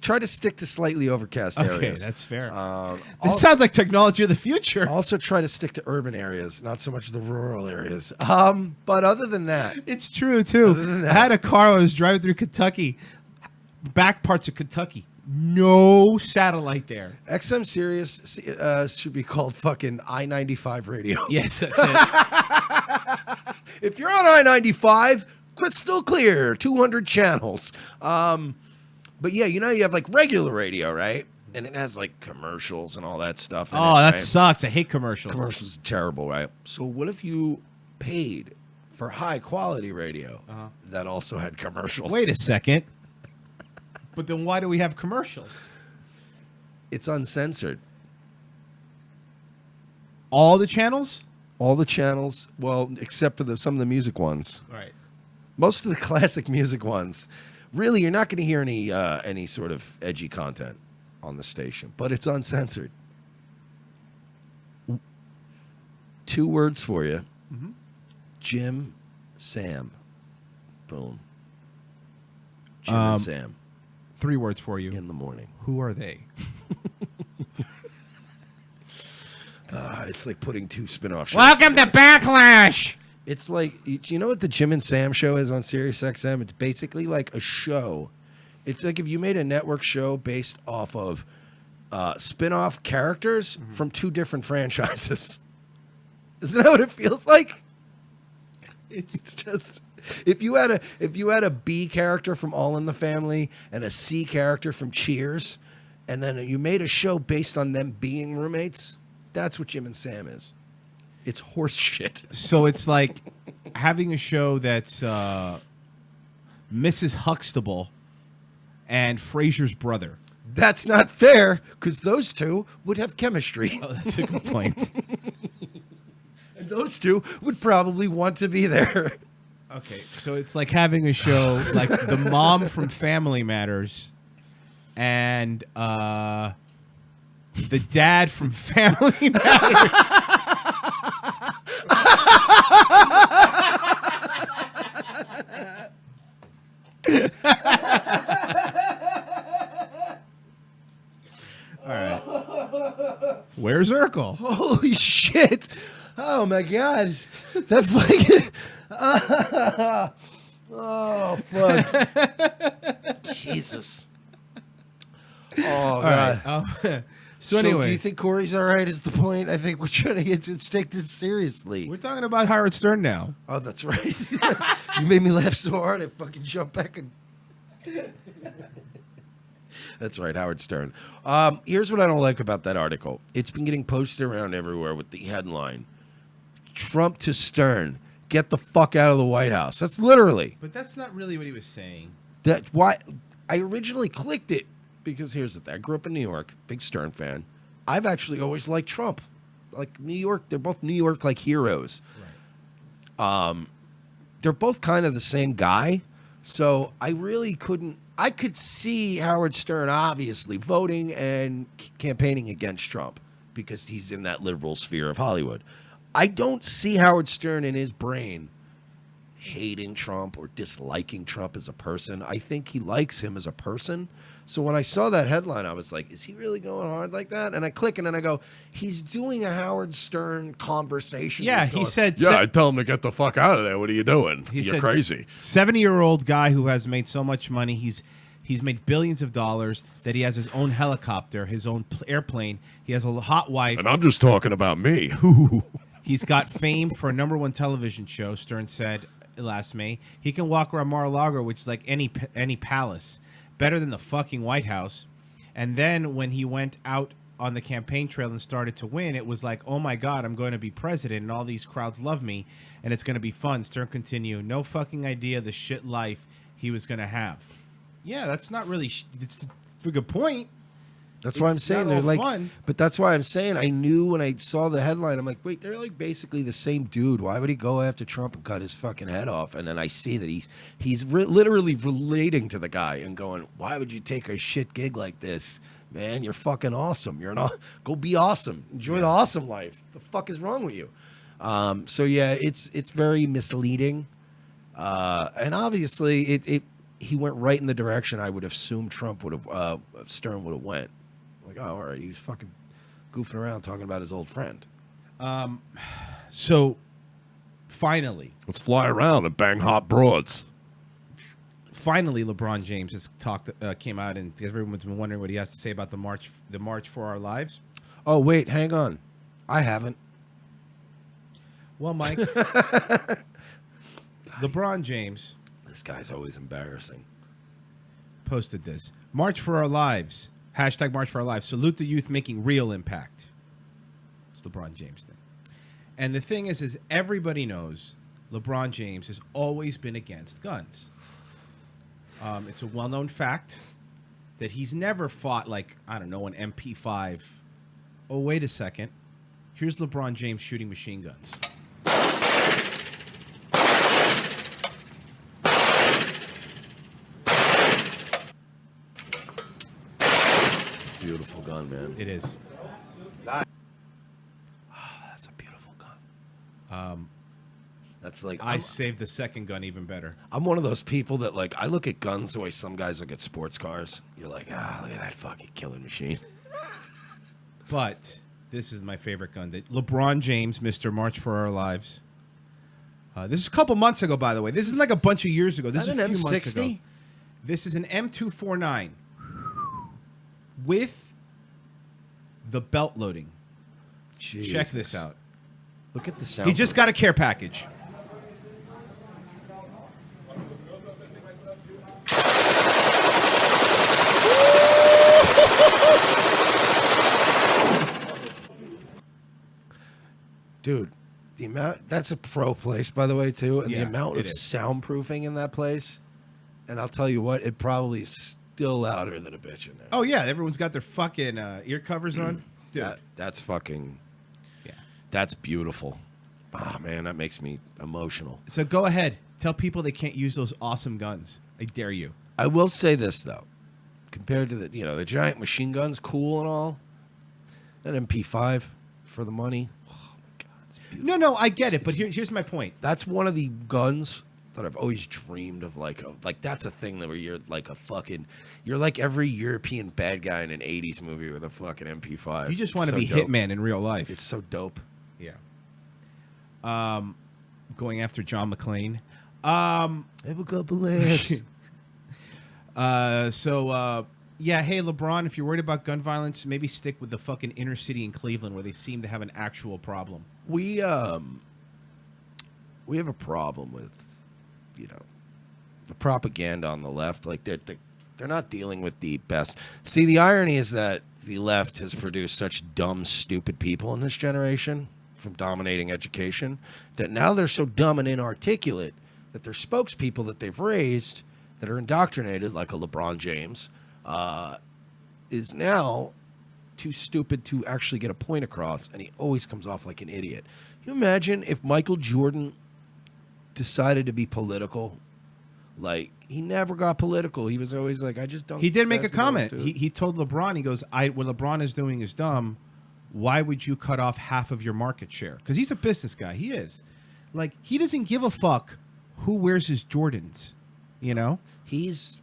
Try to stick to slightly overcast Okay, areas. that's fair. Um, This sounds like technology of the future. Also try to stick to urban areas, not so much the rural areas. But other than that, It's true too. I had a car. I was driving through Kentucky, back parts of Kentucky. No satellite there. XM Sirius should be called fucking I-95 radio. Yes, that's it. If you're on I-95, crystal clear, 200 channels. But yeah, you have like regular radio, right? And it has like commercials and all that stuff. In Oh, it, that right? sucks. I hate commercials. Commercials are terrible, right? So what if you paid for high quality radio that also had commercials? Wait a second. But then why do we have commercials? It's uncensored. All the channels? All the channels, well, except for some of the music ones. Right. Most of the classic music ones. Really, you're not going to hear any sort of edgy content on the station, but it's uncensored. 2 words for you. Mm-hmm. Jim, Sam. Boom. Jim and Sam 3 words for you. in the morning. Who are they? It's like putting 2 spin-off shows. Welcome to Backlash. It's like, you know what the Jim and Sam show is on SiriusXM? It's basically like a show. It's like if you made a network show based off of spin-off characters from 2 different franchises. Isn't that what it feels like? It's just if you had a B character from All in the Family and a C character from Cheers, and then you made a show based on them being roommates, that's what Jim and Sam is. It's horse shit. So it's like having a show that's Mrs. Huxtable and Frasier's brother. That's not fair, because those 2 would have chemistry. Oh, that's a good point. And those 2 would probably want to be there. Okay, so it's like having a show like the mom from Family Matters and the dad from Family Matters. Where's Urkel? Holy shit. Oh my God, that fucking. Oh fuck. Jesus. Oh God. So So anyway, do you think Corey's all right? Is the point? I think we're trying to get to take this seriously. we're talking about Howard Stern now. Oh, that's right. You made me laugh so hard I fucking jumped back and. That's right, Howard Stern. Here's what I don't like about that article. It's been getting posted around everywhere with the headline: Trump to Stern, get the fuck out of the White House. That's literally. But that's not really what he was saying. That's why I originally clicked it, because here's the thing. I grew up in New York, big Stern fan. I've actually always liked Trump. Like New York, they're both New York like heroes. Right. They're both kind of the same guy. So I really couldn't. I could see Howard Stern obviously voting and campaigning against Trump because he's in that liberal sphere of Hollywood. I don't see Howard Stern in his brain hating Trump or disliking Trump as a person. I think he likes him as a person. So when I saw that headline, I was like, is he really going hard like that? And I click and then I go, he's doing a Howard Stern conversation. Yeah, He's he going, said. Yeah, I tell him to get the fuck out of there. What are you doing? He You're said crazy. 70-year-old guy who has made so much money. He's made billions of dollars. That he has his own helicopter, his own airplane. He has a hot wife. And I'm just talking about me. He's got fame for a #1 television show. Stern said last May. He can walk around Mar-a-Lago, which is like any palace, better than the fucking White House. And then when he went out on the campaign trail and started to win, it was like, oh my God, I'm going to be president, and all these crowds love me, and it's going to be fun. Stern continued, no fucking idea the shit life he was going to have. Yeah, that's not really. It's a good point. That's why I'm It's saying not they're all like, fun. but that's why I'm saying I knew when I saw the headline, I'm like, wait, they're like basically the same dude. Why would he go after Trump and cut his fucking head off? And then I see that he's literally relating to the guy and going, why would you take a shit gig like this, man? You're fucking awesome. Go be awesome. Enjoy the awesome life. The fuck is wrong with you? So yeah, it's very misleading, and obviously he went right in the direction I would assume Stern would have went. Like, oh, all right, he was fucking goofing around talking about his old friend. So, finally, Let's fly around and bang hot broads. LeBron James has came out, and everyone's been wondering what he has to say about the March for Our Lives. Oh, wait, hang on. I haven't. Well, Mike, LeBron James This guy's always embarrassing. posted this. March for Our Lives. Hashtag March for Our Lives. Salute the youth making real impact. It's LeBron James thing. And the thing is everybody knows LeBron James has always been against guns. It's a well-known fact that he's never fought like, I don't know, an MP5. Oh, wait a second. Here's LeBron James shooting machine guns. Beautiful gun, man. It is. That's a beautiful gun. That's like I saved the second gun even better. I'm one of those people that like I look at guns the way some guys look at sports cars. You're like, look at that fucking killing machine. But this is my favorite gun. That LeBron James, Mr. March for Our Lives. This is a couple months ago, by the way. This is like a bunch of years ago. This is Is a that few an months ago. M60? This is an M249 with the belt loading. Jesus. Check this out. Look at the sound. He just got a care package. Dude, the amount that's a pro place, by the way, too. And Yeah, the amount it of is. soundproofing in that place. And I'll tell you what, it probably is still louder than a bitch in there. Oh, yeah. Everyone's got their fucking ear covers on. Dude. That's fucking. Yeah. That's beautiful. Ah, man, that makes me emotional. So go ahead. Tell people they can't use those awesome guns. I dare you. I will say this though, compared to the giant machine guns, cool and all. That MP5 for the money. Oh my god, it's beautiful. No, I get it. But here's my point. That's one of the guns that I've always dreamed of. Like that's a thing that where you're like you're like every European bad guy in an '80s movie with a fucking MP5. You just It's want to so be dope. Hitman in real life. It's so dope. Yeah. going after John McClane. I have a couple laughs. Yeah, hey, LeBron, if you're worried about gun violence, maybe stick with the fucking inner city in Cleveland where they seem to have an actual problem. We have a problem with, the propaganda on the left. Like, they're not dealing with the best. See, the irony is that the left has produced such dumb, stupid people in this generation from dominating education that now they're so dumb and inarticulate that their spokespeople that they've raised that are indoctrinated, like a LeBron James, is now too stupid to actually get a point across, and he always comes off like an idiot. Can you imagine if Michael Jordan decided to be political? Like, he never got political. He was always like, I just don't. He did make a comment. He told LeBron, he goes, what LeBron is doing is dumb. Why would you cut off half of your market share? Because he's a business guy. He is. Like, he doesn't give a fuck who wears his Jordans, He's,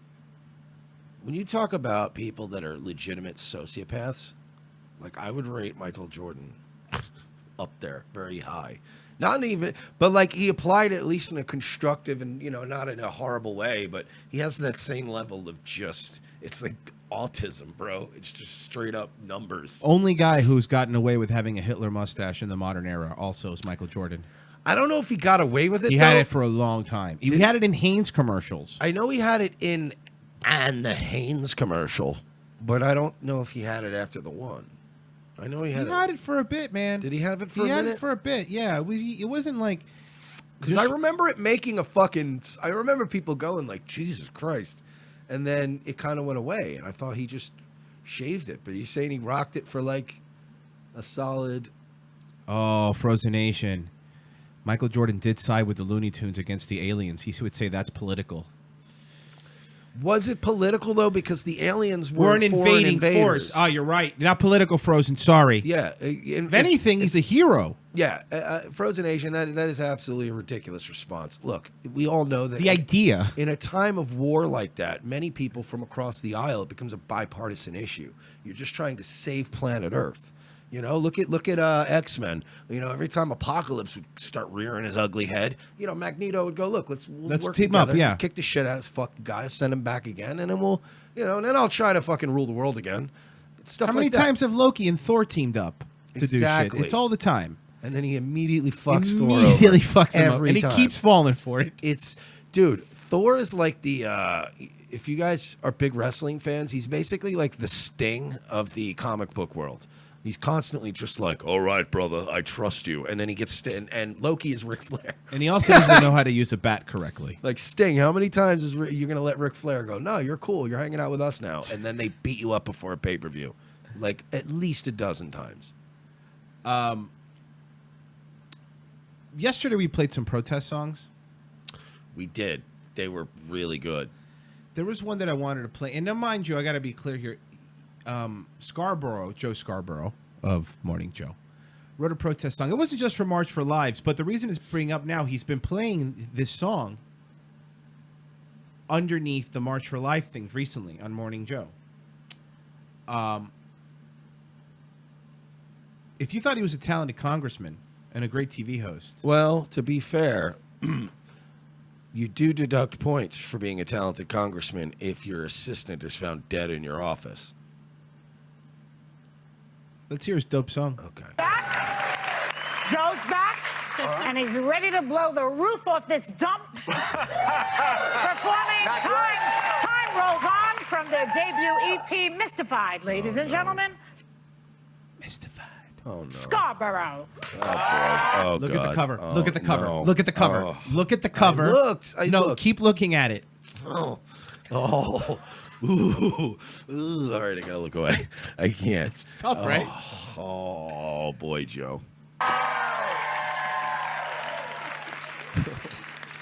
when you talk about people that are legitimate sociopaths, like, I would rate Michael Jordan up there very high. Not even, but like, he applied it at least in a constructive and, not in a horrible way, but he has that same level of just, it's like autism, bro. It's just straight up numbers. Only guy who's gotten away with having a Hitler mustache in the modern era also is Michael Jordan. I don't know if he got away with it. He had it for a long time. He had it in Hanes commercials. I know he had it in the Hanes commercial, but I don't know if he had it after the one. I know he had it for a bit, man. Did he have it for a minute? minute? He had it for a bit, yeah. It wasn't like... Because I remember it making a fucking... I remember people going like, Jesus Christ. And then it kind of went away, and I thought he just shaved it. But he's saying he rocked it for like a solid... Oh, Frozen Nation. Michael Jordan did side with the Looney Tunes against the aliens. He would say that's political. Was it political, though? Because the aliens were an invading force. Oh, you're right. Not political, Frozen. Sorry. Yeah. If anything, he's a hero. Yeah. Frozen Nation, that is absolutely a ridiculous response. Look, we all know that... The idea. In a time of war like that, many people from across the aisle, it becomes a bipartisan issue. You're just trying to save planet Earth. Look at X-Men. Every time Apocalypse would start rearing his ugly head, Magneto would go, look, let's work team together, up, yeah. kick the shit out of this fucking guy, send him back again, and then we'll, and then I'll try to fucking rule the world again. Stuff How many like that. times have Loki and Thor teamed up to do shit? It's all the time. And then he immediately fucks Thor over. Immediately fucks him up, and he time. keeps falling for it. Dude, Thor is like the, if you guys are big wrestling fans, he's basically like the Sting of the comic book world. He's constantly just like, all right, brother, I trust you. And then he gets and Loki is Ric Flair. And he also doesn't know how to use a bat correctly. Like, Sting, how many times is you going to let Ric Flair go, no, you're cool, you're hanging out with us now. And then they beat you up before a pay-per-view. Like, at least a dozen times. Yesterday we played some protest songs. We did. They were really good. There was one that I wanted to play. And now, mind you, I got to be clear here. Joe Scarborough of Morning Joe, wrote a protest song. It wasn't just for March for Lives, but the reason it's bringing up now, he's been playing this song underneath the March for Life things recently on Morning Joe. If you thought he was a talented congressman and a great TV host. Well, to be fair, you do deduct points for being a talented congressman if your assistant is found dead in your office. Let's hear his dope song. Okay. Joe's back, and he's ready to blow the roof off this dump. Performing Time Rolls On from their debut EP, Mystified, ladies and gentlemen. Mystified. Oh, no. Scarborough. Oh, boy. Oh, Look God. at the cover. Oh, Look at the cover. no. Look at the cover. Oh. Look at the cover. I no, looked. keep looking at it. Oh. Ooh. All right, I gotta look away. I can't. It's tough, right? Oh, boy, Joe.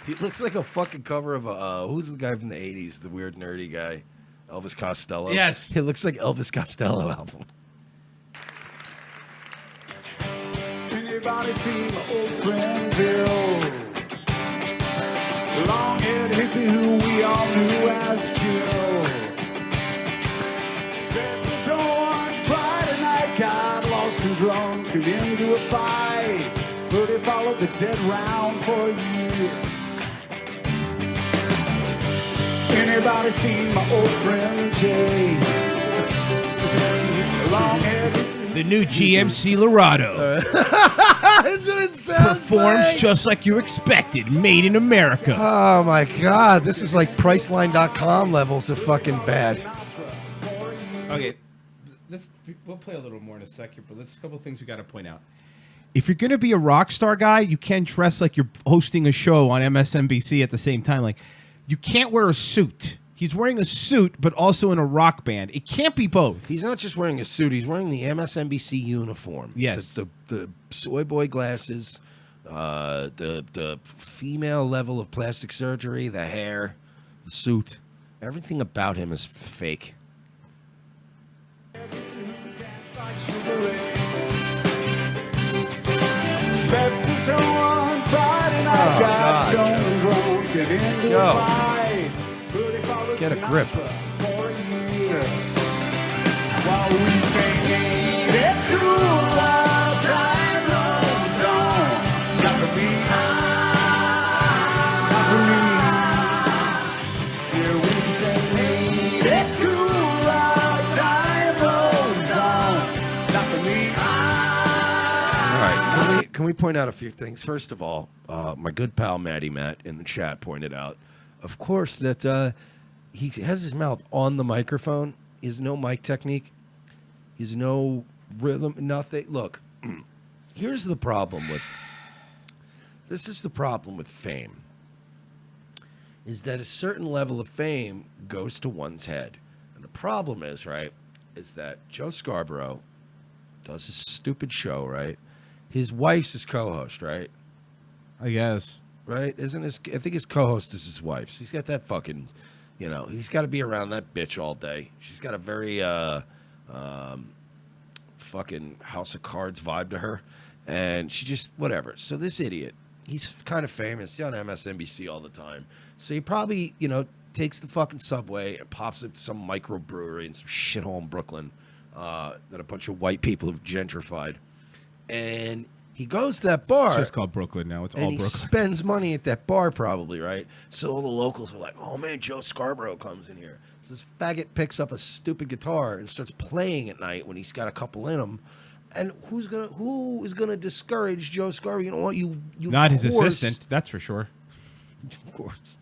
He looks like a fucking cover of a, who's the guy from the 80s, the weird nerdy guy? Elvis Costello? Yes. It looks like Elvis Costello album. Anybody seen my old friend Bill? Long-haired hippie who we all knew as Jill. So on Friday night, got lost and drunk and into a fight. but he followed the dead round for a year. Anybody seen my old friend Jay? Long-haired. The new GMC Laredo That's what it sounds performs like. just like you expected, made in America. Oh my God, this is like Priceline.com levels of fucking bad. Okay, we'll play a little more in a second, but a couple of things we got to point out. If you're going to be a rock star guy, you can't dress like you're hosting a show on MSNBC at the same time. Like, you can't wear a suit. He's wearing a suit, but also in a rock band. It can't be both. He's not just wearing a suit; he's wearing the MSNBC uniform. Yes, the soy boy glasses, the female level of plastic surgery, the hair, the suit, everything about him is fake. Baptism on Friday night, Oh, got God, stoned Joe. and drunk and into Yo. a fight. But he followed Get a grip. Sinatra for a year. While we sing, ain't it cool while time rolls on? Not for me, not for me. Here we sing, ain't it cool while time rolls on? Not for me. All right, can we point out a few things? First of all, my good pal Matt in the chat pointed out, of course, that he has his mouth on the microphone. He has no mic technique. He has no rhythm, nothing. Look, here's the problem with this is the problem with fame, is that a certain level of fame goes to one's head. And the problem is, right, is that Joe Scarborough does his stupid show, right? His wife's his co-host, right? I guess. Right? Isn't his? I think his co-host is his wife. So he's got that fucking, he's got to be around that bitch all day. She's got a very fucking House of Cards vibe to her, and she just whatever. So this idiot, he's kind of famous. He's on MSNBC all the time. So he probably, takes the fucking subway and pops up to some microbrewery in some shithole in Brooklyn that a bunch of white people have gentrified, and he goes to that bar. It's just called Brooklyn now. It's all And he Brooklyn. spends money at that bar probably, right? So all the locals are like, oh, man, Joe Scarborough comes in here. So this faggot picks up a stupid guitar and starts playing at night when he's got a couple in him. And who is gonna discourage Joe Scarborough? You know what? You Not of his course- assistant, that's for sure. Of course.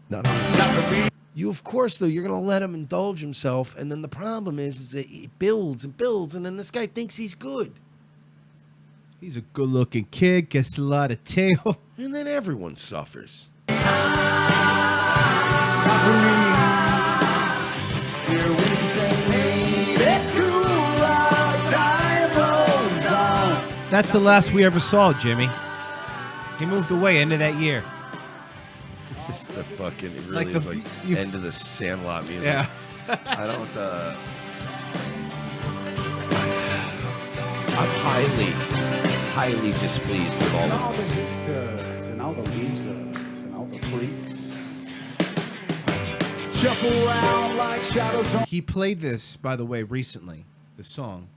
Not you, of course, though, you're going to let him indulge himself. And then the problem is that it builds and builds. And then this guy thinks he's good. He's a good-looking kid, gets a lot of tail. And then everyone suffers. Here we sing, ain't it cool while time rolls on? That's the last we ever saw, Jimmy. He moved away end of that year. It's just the fucking, it really Like is the- like you- end of the Sandlot music. Yeah. I don't, I'm highly displeased with all And all of the this. hipsters and all the losers and all the freaks shuffle around like shadows on. He played this, by the way, recently, this song,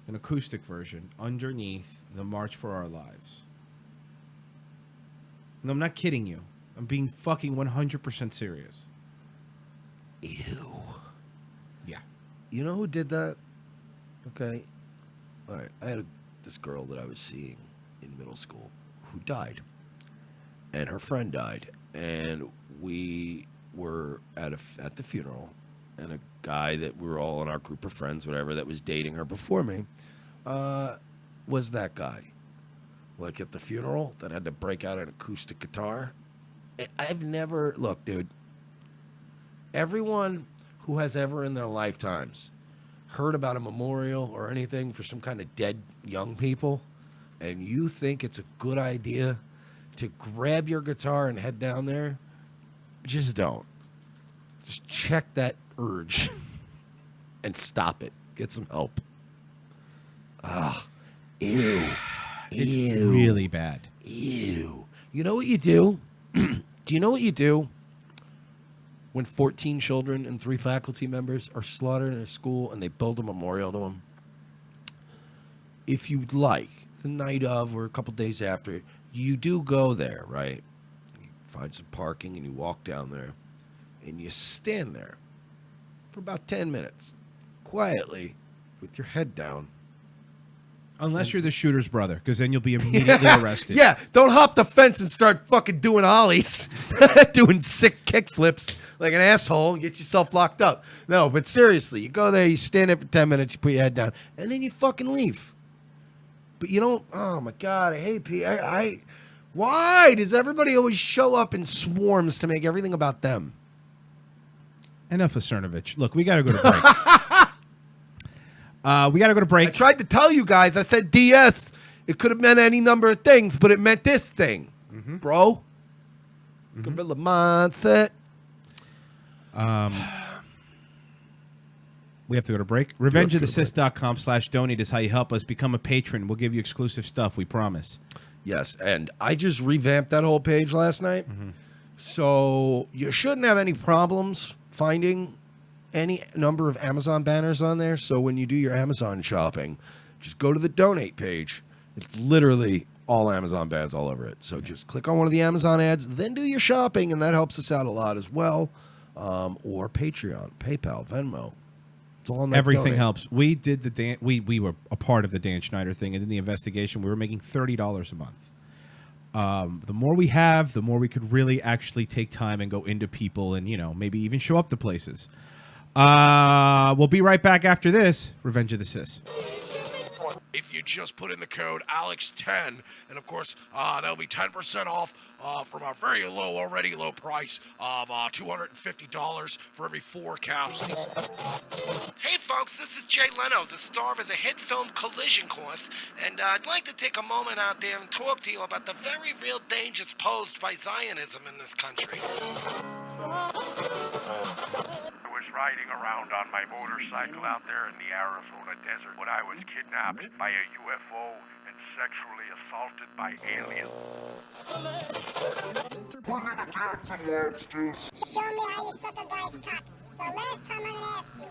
an acoustic version, underneath the March for Our Lives. No, I'm not kidding you. I'm being fucking 100% serious. Ew. Yeah. You know who did that? Okay. All right. I had this girl that I was seeing in middle school who died. And her friend died. And we were at the funeral. And a guy that we were all in our group of friends, whatever, that was dating her before me, was that guy. Like at the funeral that had to break out an acoustic guitar. I've never... Look, dude. Everyone who has ever in their lifetimes heard about a memorial or anything for some kind of dead young people, and you think it's a good idea to grab your guitar and head down there, just don't. Just check that urge and stop it. Get some help. Ew. It's Ew. really bad. Ew. You know what you do? Do you know what you do when 14 children and 3 faculty members are slaughtered in a school and they build a memorial to them? If you'd like, the night of or a couple days after, you do go there, right? You find some parking and you walk down there and you stand there for about 10 minutes, quietly, with your head down. Unless you're the shooter's brother, because then you'll be immediately arrested. Yeah, don't hop the fence and start fucking doing ollies, doing sick kick flips like an asshole and get yourself locked up. No, but seriously, you go there, you stand there for 10 minutes, you put your head down, and then you fucking leave. But you don't, oh my God, I hate Pete. Why does everybody always show up in swarms to make everything about them? Enough of Cernovich. Look, we got to go to break. We got to go to break. I tried to tell you guys, I said DS. It could have meant any number of things, but it meant this thing, bro. Gorilla mindset. We have to go to break. RevengeOfTheSith.com/donate is how you help us become a patron. We'll give you exclusive stuff, we promise. Yes, and I just revamped that whole page last night. So you shouldn't have any problems finding any number of Amazon banners on there. So when you do your Amazon shopping, just go to the donate page. It's literally all Amazon banners all over it. So just click on one of the Amazon ads, then do your shopping, and that helps us out a lot as well. Or Patreon, PayPal, Venmo. It's all on that Everything donate. helps. We did the we were a part of the Dan Schneider thing, and in the investigation, we were making $30 a month. The more we have, the more we could really actually take time and go into people and, maybe even show up to places. We'll be right back after this. Revenge of the Sis. If you just put in the code Alex10, and of course, that'll be 10% off from our very already low price of $250 for every 4 caps. Hey folks, this is Jay Leno, the star of the hit film Collision Course, and I'd like to take a moment out there and talk to you about the very real dangers posed by Zionism in this country. I was riding around on my motorcycle out there in the Arizona desert when I was kidnapped by a UFO and sexually assaulted by aliens. Show me how you suck a guy's cock. So last time I'm gonna ask you.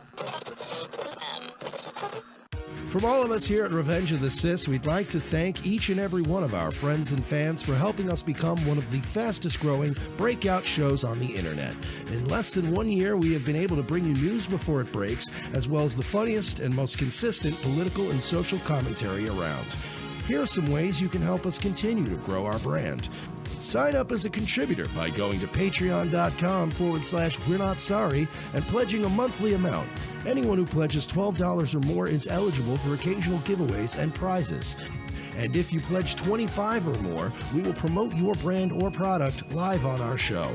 From all of us here at Revenge of the Sis, we'd like to thank each and every one of our friends and fans for helping us become one of the fastest growing breakout shows on the internet. In less than 1 year, we have been able to bring you news before it breaks, as well as the funniest and most consistent political and social commentary around. Here are some ways you can help us continue to grow our brand. Sign up as a contributor by going to patreon.com/We're Not Sorry and pledging a monthly amount. Anyone who pledges $12 or more is eligible for occasional giveaways and prizes. And if you pledge $25 or more, we will promote your brand or product live on our show.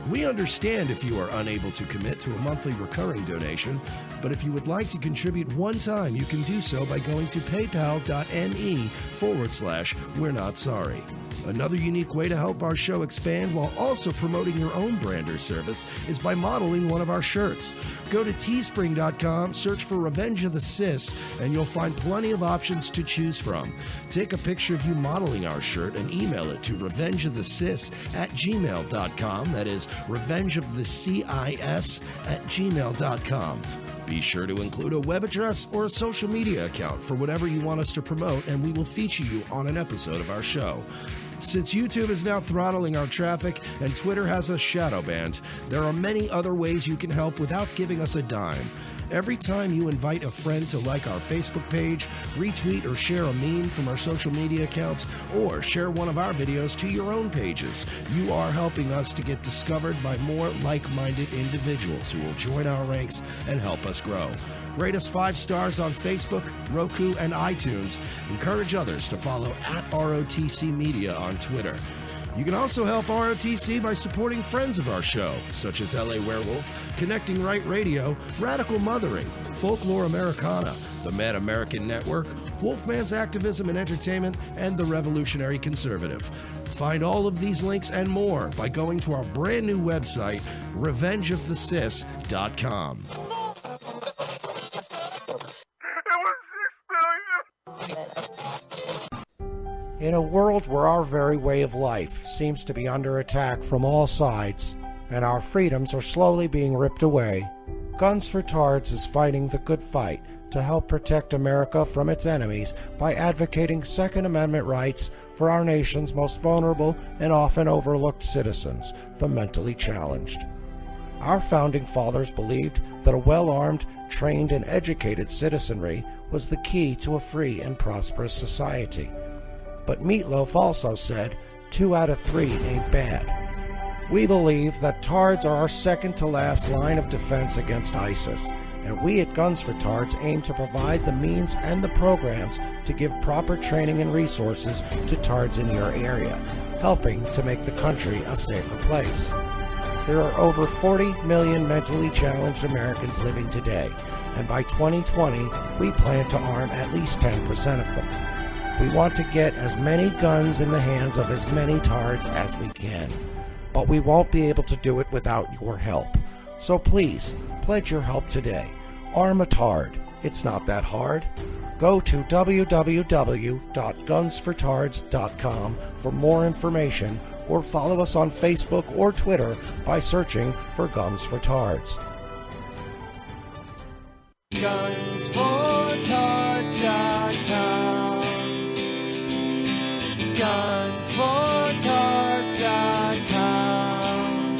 We understand if you are unable to commit to a monthly recurring donation, but if you would like to contribute one time, you can do so by going to paypal.me/We're Not Sorry. Another unique way to help our show expand while also promoting your own brand or service is by modeling one of our shirts. Go to teespring.com, search for Revenge of the Sis, and you'll find plenty of options to choose from. Take a picture of you modeling our shirt and email it to revengeofthesis@gmail.com. That is revengeofthecis@gmail.com. Be sure to include a web address or a social media account for whatever you want us to promote, and we will feature you on an episode of our show. Since YouTube is now throttling our traffic and Twitter has us shadow banned, there are many other ways you can help without giving us a dime. Every time you invite a friend to like our Facebook page, retweet or share a meme from our social media accounts, or share one of our videos to your own pages, you are helping us to get discovered by more like-minded individuals who will join our ranks and help us grow. Rate us 5 stars on Facebook, Roku, and iTunes. Encourage others to follow @ROTC Media on Twitter. You can also help ROTC by supporting friends of our show, such as LA Werewolf, Connecting Right Radio, Radical Mothering, Folklore Americana, the Mad American Network, Wolfman's Activism and Entertainment, and the Revolutionary Conservative. Find all of these links and more by going to our brand new website, revengeofthesis.com. In a world where our very way of life seems to be under attack from all sides, and our freedoms are slowly being ripped away, Guns for Tards is fighting the good fight to help protect America from its enemies by advocating Second Amendment rights for our nation's most vulnerable and often overlooked citizens, the mentally challenged. Our founding fathers believed that a well-armed, trained, and educated citizenry was the key to a free and prosperous society. But Meatloaf also said 2 out of 3 ain't bad. We believe that TARDs are our second-to-last line of defense against ISIS, and we at Guns for TARDs aim to provide the means and the programs to give proper training and resources to TARDs in your area, helping to make the country a safer place. There are over 40 million mentally challenged Americans living today, and by 2020, we plan to arm at least 10% of them. We want to get as many guns in the hands of as many TARDs as we can, but we won't be able to do it without your help. So please, pledge your help today. Arm a TARD. It's not that hard. Go to www.gunsfortards.com for more information, or follow us on Facebook or Twitter by searching for Guns for Tards. Gunsfortards.com. Gunsfortards.com.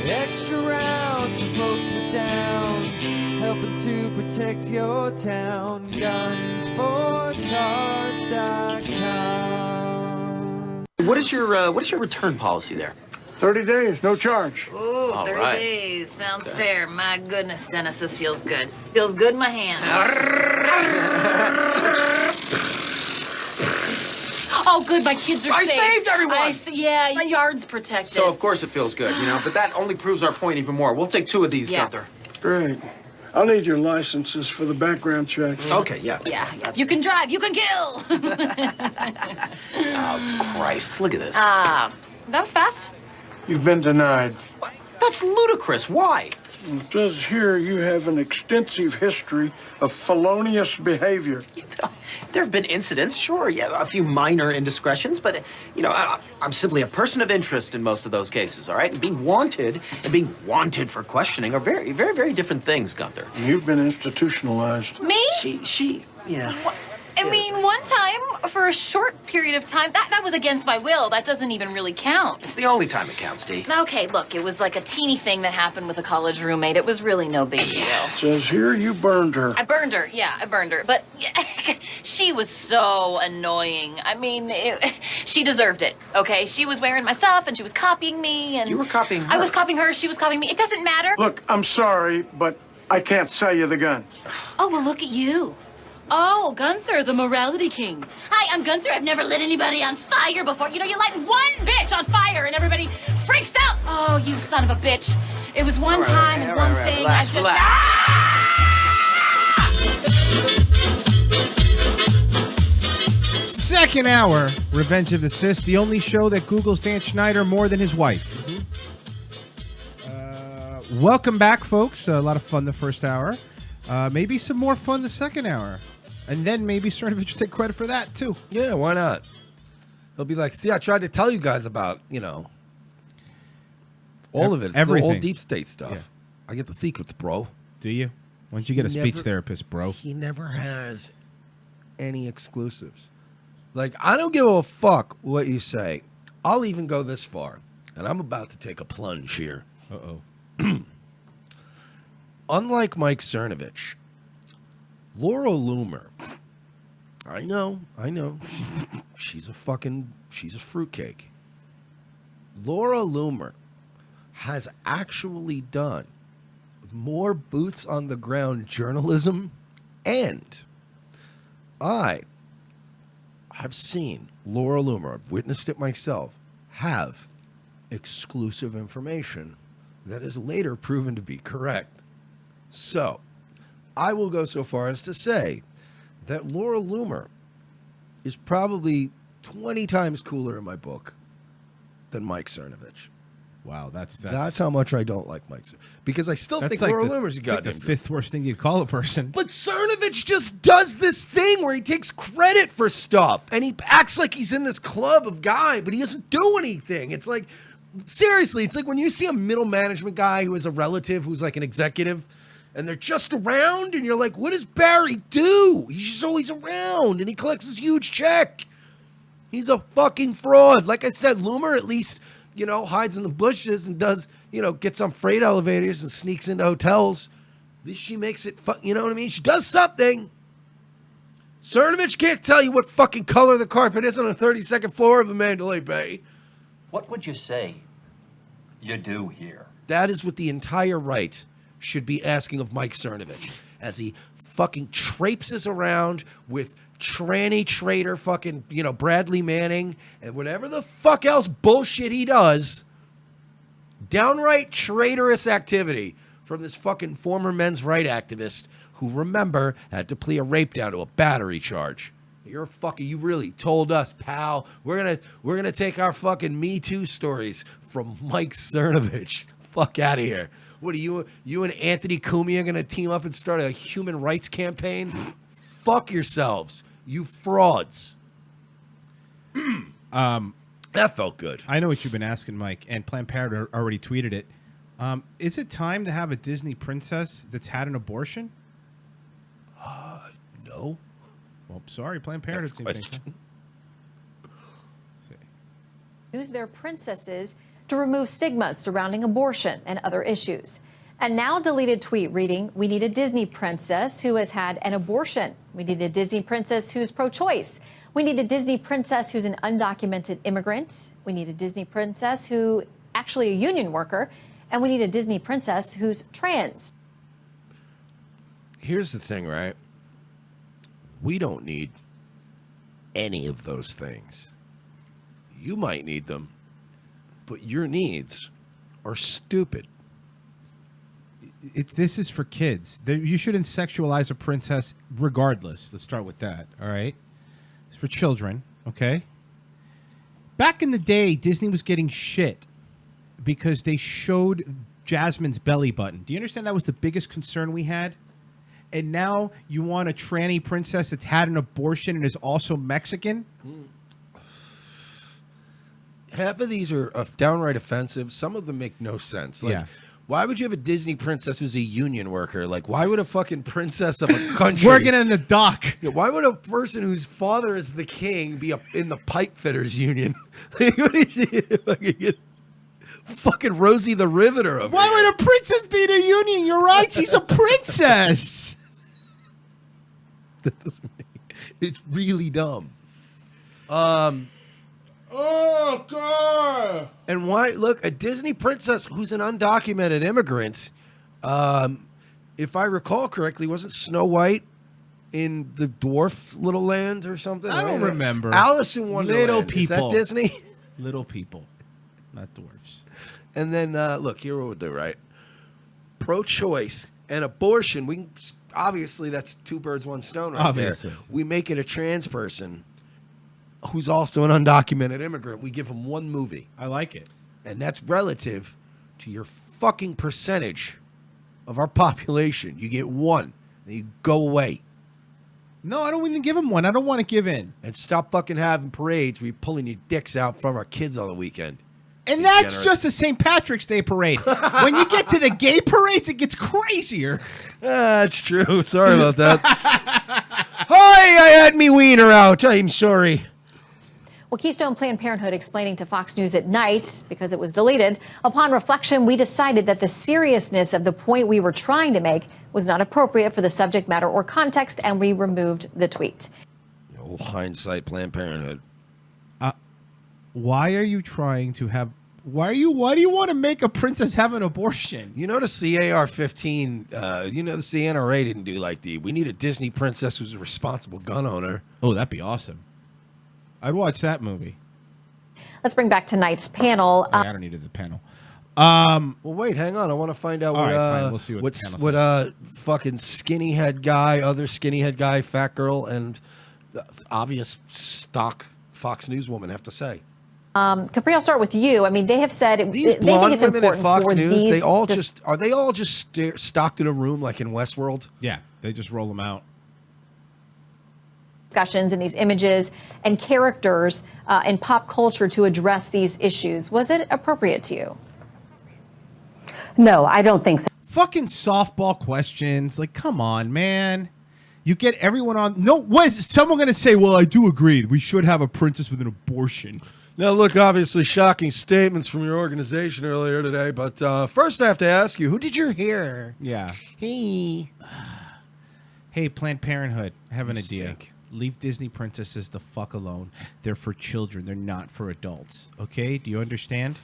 Extra rounds for folks with downs, helping to protect your town. Gunsfortards.com. What is your return policy there? 30 days, no charge. Ooh, 30 days. Sounds fair. My goodness, Dennis, this feels good. Feels good in my hands. Oh, good. My kids are I safe. saved everyone. Yeah, my yard's protected. So, of course, it feels good, but that only proves our point even more. We'll take 2 of these, Gunther. Great. I'll need your licenses for the background checks. Okay, yeah. Yeah, you can drive, you can kill. Oh, Christ. Look at this. That was fast. You've been denied. What? That's ludicrous. Why? It says here you have an extensive history of felonious behavior. There have been incidents, sure, a few minor indiscretions, but, I'm simply a person of interest in most of those cases, all right? And being wanted for questioning are very, very, very different things, Gunther. You've been institutionalized. Me? Yeah. I mean, one time, for a short period of time, that was against my will. That doesn't even really count. It's the only time it counts, Dee. Okay, look, it was like a teeny thing that happened with a college roommate. It was really no big deal. It says here you burned her. I burned her, But she was so annoying. I mean, she deserved it, okay? She was wearing my stuff, and she was copying me, and... You were copying her. I was copying her, she was copying me. It doesn't matter. Look, I'm sorry, but I can't sell you the gun. Oh, well, look at you. Oh, Gunther, the morality king. Hi, I'm Gunther. I've never lit anybody on fire before. You light one bitch on fire and everybody freaks out. Oh, you son of a bitch. It was one time and one thing. Relax, Second hour, Revenge of the Sis, the only show that Googles Dan Schneider more than his wife. Welcome back, folks. A lot of fun the first hour. Maybe some more fun the second hour. And then maybe Cernovich will take credit for that, too. Yeah, why not? He'll be like, see, I tried to tell you guys about, all of it. It's everything. The whole deep state stuff. Yeah. I get the secrets, bro. Do you? Why don't you get a speech therapist, bro? He never has any exclusives. Like, I don't give a fuck what you say. I'll even go this far. And I'm about to take a plunge here. Uh-oh. Unlike Mike Cernovich, Laura Loomer, I know, she's a fruitcake. Laura Loomer has actually done more boots on the ground journalism, and I have seen Laura Loomer, I've witnessed it myself, have exclusive information that is later proven to be correct. So, I will go so far as to say that Laura Loomer is probably 20 times cooler in my book than Mike Cernovich. Wow, that's how much I don't like Mike Cernovich. Because I still think Laura Loomer's a goddamn like the fifth worst thing you'd call a person. But Cernovich just does this thing where he takes credit for stuff. And he acts like he's in this club of guy, but he doesn't do anything. It's like, seriously, it's like when you see a middle management guy who is a relative who's like an executive, and they're just around, and you're like, what does Barry do? He's just always around, and he collects this huge check. He's a fucking fraud. Like I said, Loomer at least, hides in the bushes and does, gets on freight elevators and sneaks into hotels. At least she makes it, you know what I mean? She does something. Cernovich can't tell you what fucking color the carpet is on the 32nd floor of the Mandalay Bay. What would you say you do here? That is what the entire right should be asking of Mike Cernovich as he fucking traipses around with tranny trader fucking, Bradley Manning and whatever the fuck else bullshit he does. Downright traitorous activity from this fucking former men's right activist who, remember, had to plead a rape down to a battery charge. You really told us, pal. We're gonna take our fucking Me Too stories from Mike Cernovich. Fuck out of here. What are you and Anthony Cumia gonna team up and start a human rights campaign? Fuck yourselves, you frauds. That felt good. I know what you've been asking, Mike, and Planned Parenthood already tweeted it. Is it time to have a Disney princess that's had an abortion? No. Well, sorry, Planned Parenthood. Use their princesses to remove stigmas surrounding abortion and other issues. A now deleted tweet reading, "We need a Disney princess who has had an abortion. We need a Disney princess who's pro-choice. We need a Disney princess who's an undocumented immigrant. We need a Disney princess who actually a union worker. And we need a Disney princess who's trans." Here's the thing, right? We don't need any of those things. You might need them, but your needs are stupid. This is for kids. You shouldn't sexualize a princess regardless. Let's start with that, all right? It's for children, okay? Back in the day, Disney was getting shit because they showed Jasmine's belly button. Do you understand that was the biggest concern we had? And now you want a tranny princess that's had an abortion and is also Mexican? Half of these are downright offensive. Some of them make no sense. Like, why would you have a Disney princess who's a union worker? Like, why would a fucking princess of a country... Working in the dock. Yeah, why would a person whose father is the king be in the pipe fitters union? Fucking Rosie the Riveter of Why would a princess be in a union? You're right. She's a princess. That doesn't make... It's really dumb. Oh, God. And why... Look, a Disney princess who's an undocumented immigrant, if I recall correctly, wasn't Snow White in the dwarf little land or something? I don't remember. Alice in Wonderland. Little people. Is that Disney? Little people, not dwarfs. And then, look, here what we'll do, right? Pro-choice and abortion. We can, obviously, that's two birds, one stone right Obviously. there. We make it a trans person who's also an undocumented immigrant. We give them one movie. I like it. And that's relative to your fucking percentage of our population. You get one, then you go away. No, I don't even give them one. I don't want to give in. And stop fucking having parades where you're pulling your dicks out from our kids on the weekend. And that's just a St. Patrick's Day parade. When you get to the gay parades, it gets crazier. That's true. Sorry about that. Hi, I had me wiener out. I'm sorry. Well, Keystone Planned Parenthood explaining to Fox News at night, because it was deleted, upon reflection, we decided that the seriousness of the point we were trying to make was not appropriate for the subject matter or context, and we removed the tweet. Old hindsight Planned Parenthood. Why are you trying to have... Why do you want to make a princess have an abortion? You notice the AR-15, the NRA didn't do like we need a Disney princess who's a responsible gun owner. Oh, that'd be awesome. I'd watch that movie. Let's bring back tonight's panel. I don't need the panel. Well, wait, hang on. I want to find out All right, fine. We'll see what the panel says. Fucking skinny head guy, other skinny head guy, fat girl, and obvious stock Fox News woman have to say. Capri, I'll start with you. I mean, they have said These they think blonde it's women at important Fox for News, these are they all just stocked in a room like in Westworld? Yeah, they just roll them out. discussions and these images and characters in pop culture to address these issues. Was it appropriate to you? No, I don't think so. Fucking softball questions. Like, come on, man. You get everyone on. No, what is someone going to say? Well, I do agree. We should have a princess with an abortion. Now, look, obviously shocking statements from your organization earlier today, but first I have to ask you, who did you hear? Yeah. Hey. Hey, Planned Parenthood, I have an You idea. stink. Leave Disney princesses the fuck alone. They're for children. They're not for adults. Okay? Do you understand?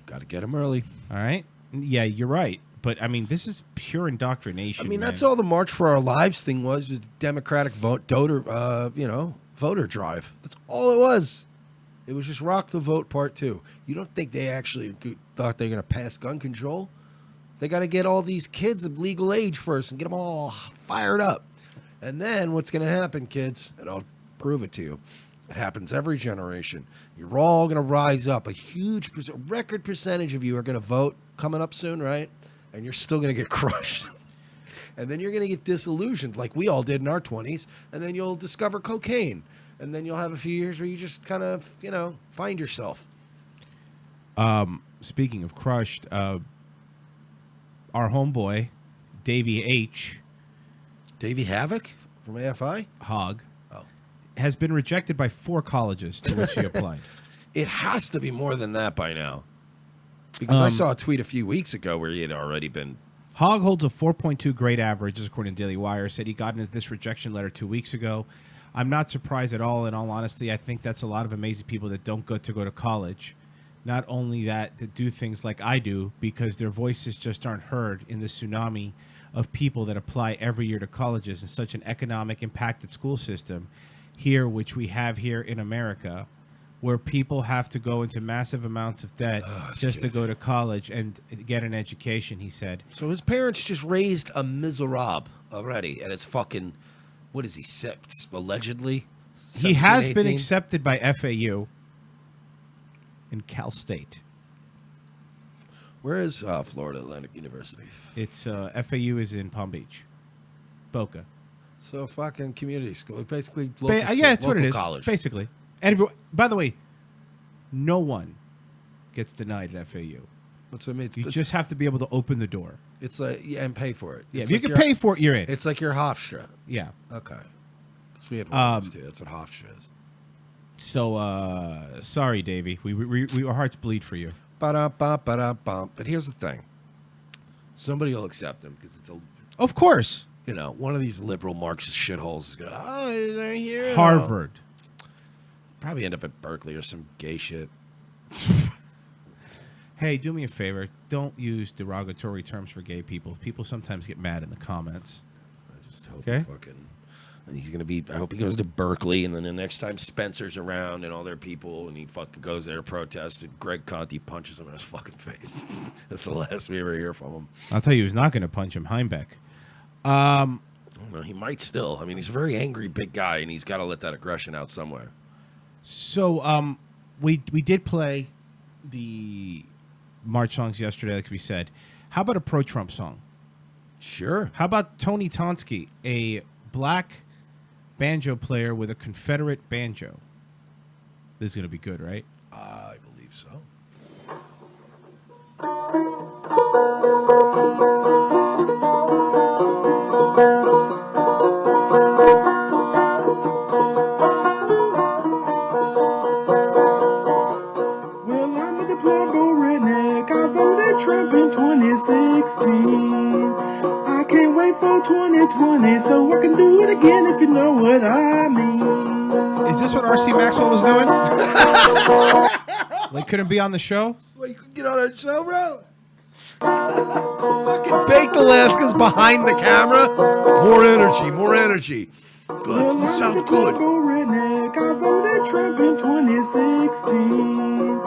Got to get them early. All right? Yeah, you're right. But, I mean, this is pure indoctrination. I mean, man. that's all the March for Our Lives thing was the Democratic voter drive. That's all it was. It was just rock the vote part 2. You don't think they actually thought they were going to pass gun control? They got to get all these kids of legal age first and get them all fired up. And then what's going to happen, kids, and I'll prove it to you. It happens every generation. You're all going to rise up. A huge record percentage of you are going to vote coming up soon, right? And you're still going to get crushed. And then you're going to get disillusioned like we all did in our 20s. And then you'll discover cocaine. And then you'll have a few years where you just kind of, find yourself. Speaking of crushed, our homeboy, Davey H. Davey Havoc from AFI? Hogg. Has been rejected by 4 colleges to which he applied. It has to be more than that by now. Because I saw a tweet a few weeks ago where he had already been... Hogg holds a 4.2 grade average, according to Daily Wire. Said he got into this rejection letter 2 weeks ago. I'm not surprised at all. In all honesty, I think that's a lot of amazing people that don't go to college. Not only that do things like I do, because their voices just aren't heard in the tsunami of people that apply every year to colleges in such an economic impacted school system here, which we have here in America, where people have to go into massive amounts of debt just to go to college and get an education, he said. So his parents just raised a miserable already, and it's fucking, what is he, allegedly? He has 17, been 18? accepted by FAU and Cal State. Where is Florida Atlantic University? It's FAU is in Palm Beach, Boca. So fucking community school, basically. Local school, Yeah, that's what it local is. College. Basically, and by the way, no one gets denied at FAU. That's what I mean. You just have to be able to open the door. It's like and pay for it. Yeah, It's if you like can pay for it, you're in. It's like your Hofstra. Yeah. Okay. Because we had one of those too. That's what Hofstra is. So sorry, Davey. Our hearts bleed for you. Ba-da-ba-ba-da-bum. But here's the thing. Somebody will accept him because it's a. Of course. One of these liberal Marxist shitholes is going, oh, he's right here. Harvard. Probably end up at Berkeley or some gay shit. Hey, do me a favor. Don't use derogatory terms for gay people. People sometimes get mad in the comments. I just hope Okay. And he's going to be, I hope he goes to Berkeley, and then the next time Spencer's around and all their people, and he fucking goes there to protest, and Greg Conti punches him in his fucking face. That's the last we ever hear from him. I'll tell you who's not going to punch him, Heimbeck. I don't know, he might still. I mean, he's a very angry big guy, and he's got to let that aggression out somewhere. So we did play the March songs yesterday, like we said. How about a pro-Trump song? Sure. How about Tony Tonsky, a black banjo player with a Confederate banjo? This is going to be good, right? I believe so. Well, I'm a Diploma redneck. I voted Trump in 2016. I can't wait for 2020 so I can do it again if you know what I mean. Is this what R.C. Maxwell was doing? Like, couldn't be on the show? Well, you can get on our show, bro. Fucking Baked Alaska's behind the camera. More energy, more energy. Good, you sound good. Redneck. I voted Trump in 2016.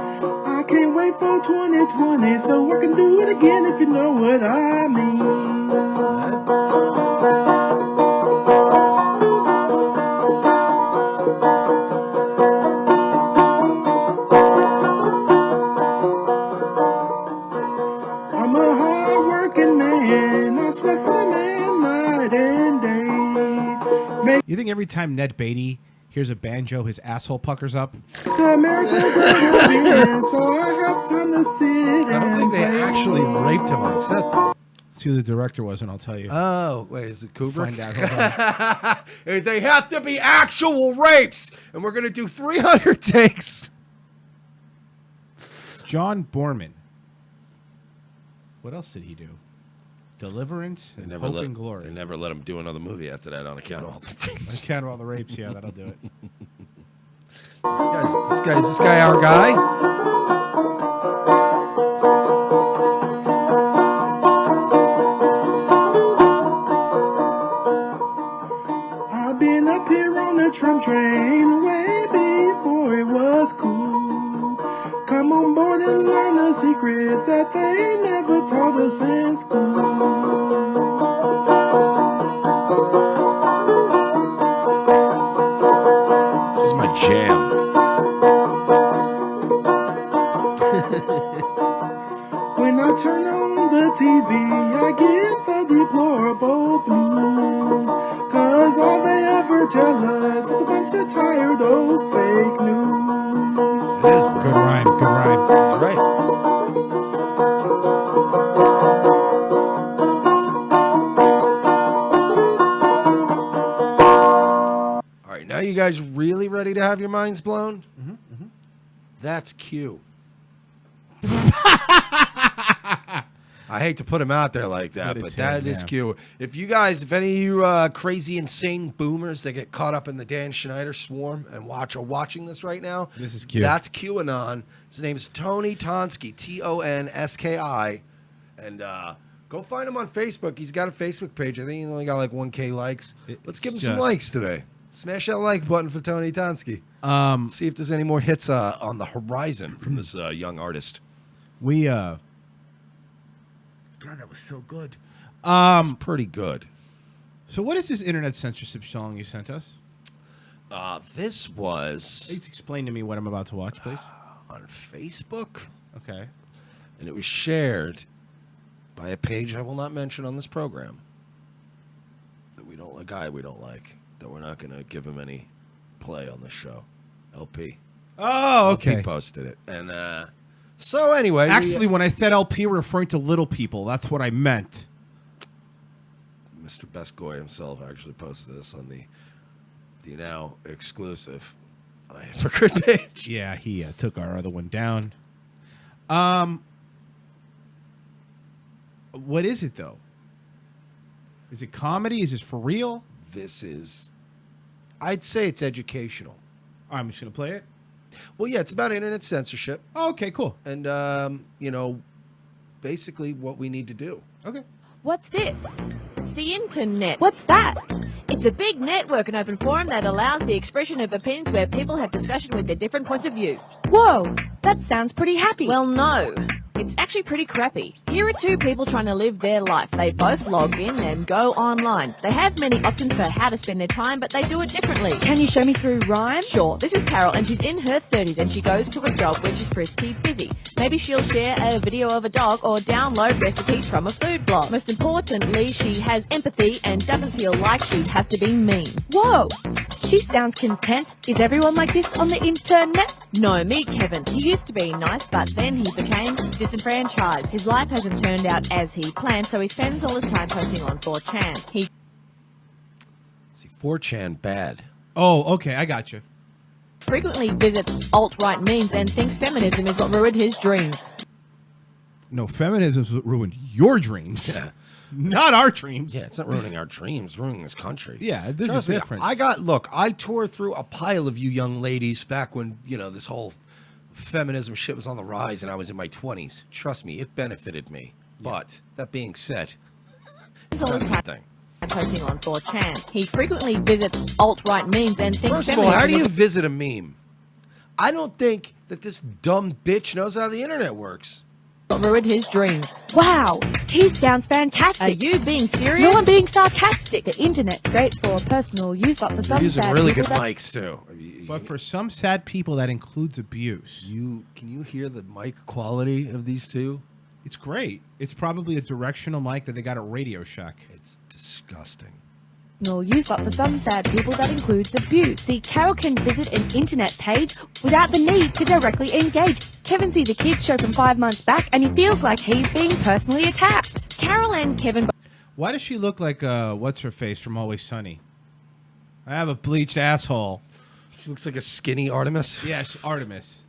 I can't wait for 2020 so I can do it again if you know what I mean. I'm a hard-working man. I sweat for the man night and day. You think every time Ned Beatty hears a banjo, his asshole puckers up? The American president, so I have time to sit I don't think they actually raped him on set, though. See who the director was, and I'll tell you. Oh, wait, is it Kubrick? Find out. Hold on. They have to be actual rapes, and we're going to do 300 takes. John Borman. What else did he do? Deliverance and Hope and Glory. They never let him do another movie after that on account of all the rapes. On account of all the rapes, yeah, that'll do it. This guy our guy? I've been up here on the Trump train way before it was cool. Come on board and learn the secrets that they never taught us in school. This is my jam. When I turn on the TV, I get the deplorable blues. Cause all they ever tell us is a bunch of tired old fake news. It is good rhyme. Good rhyme. That's right. All right, now you guys really ready to have your minds blown? Mm-hmm. That's Q. I hate to put him out there like that, but that is Q. If you guys, if any of you crazy, insane boomers that get caught up in the Dan Schneider swarm and are watching this right now, this is Q. That's QAnon. His name is Tony Tonsky, Tonski. And go find him on Facebook. He's got a Facebook page. I think he's only got like 1K likes. Let's give him some likes today. Smash that like button for Tony Tonsky. See if there's any more hits on the horizon from this young artist. God, that was so good. It's pretty good. So what is this internet censorship song you sent us? This was... Please explain to me what I'm about to watch, please. On Facebook. Okay. And it was shared by a page I will not mention on this program. A guy we don't like. That we're not going to give him any play on the show. LP. Oh, okay. LP posted it. And... So anyway, actually, when I said LP, we're referring to little people. That's what I meant. Mr. Bestgoy himself actually posted this on the now exclusive Hypocrite page. Yeah, he took our other one down. What is it though? Is it comedy? Is this for real? This is. I'd say it's educational. I'm just gonna play it. Well, yeah, it's about internet censorship. Oh, okay, cool. And, basically what we need to do. Okay. What's this? It's the internet. What's that? It's a big network and open forum that allows the expression of opinions where people have discussion with their different points of view. Whoa, that sounds pretty happy. Well, no. It's actually pretty crappy. Here are two people trying to live their life. They both log in and go online. They have many options for how to spend their time, but they do it differently. Can you show me through rhyme? Sure. This is Carol, and she's in her 30s, and she goes to a job where she's pretty busy. Maybe she'll share a video of a dog or download recipes from a food blog. Most importantly, she has empathy and doesn't feel like she has to be mean. Whoa! She sounds content. Is everyone like this on the internet? No, meet Kevin. He used to be nice, but then he became disenfranchised. His life hasn't turned out as he planned, so he spends all his time posting on 4chan. He 4chan bad. Oh, okay, I got you. Frequently visits alt-right memes and thinks feminism is what ruined his dreams. No, feminism is what ruined your dreams. Yeah. Not our dreams. Yeah, it's not ruining our dreams, it's ruining this country. Yeah, this Trust is me, different. I tore through a pile of you young ladies back when, this whole feminism shit was on the rise and I was in my 20s. Trust me, it benefited me. Yeah. But, that being said, it's not a good thing. Posting on 4chan. He frequently visits alt-right memes and thinks First of all, how do you visit a meme? I don't think that this dumb bitch knows how the internet works. Ruined his dreams. Wow, he sounds fantastic. Are you being serious? No, I'm being sarcastic. The internet's great for personal use, but for some using sad really people good mics too. But for some sad people, that includes abuse. Can you hear the mic quality of these two? It's great. It's probably a directional mic that they got at Radio Shack. It's disgusting. No use, but for some sad people that includes abuse. See, Carol can visit an internet page without the need to directly engage. Kevin sees a kid's show from 5 months back and he feels like he's being personally attacked. Carol and Kevin. Why does she look like what's her face from Always Sunny? I have a bleached asshole. She looks like a skinny Artemis. Yeah, Artemis.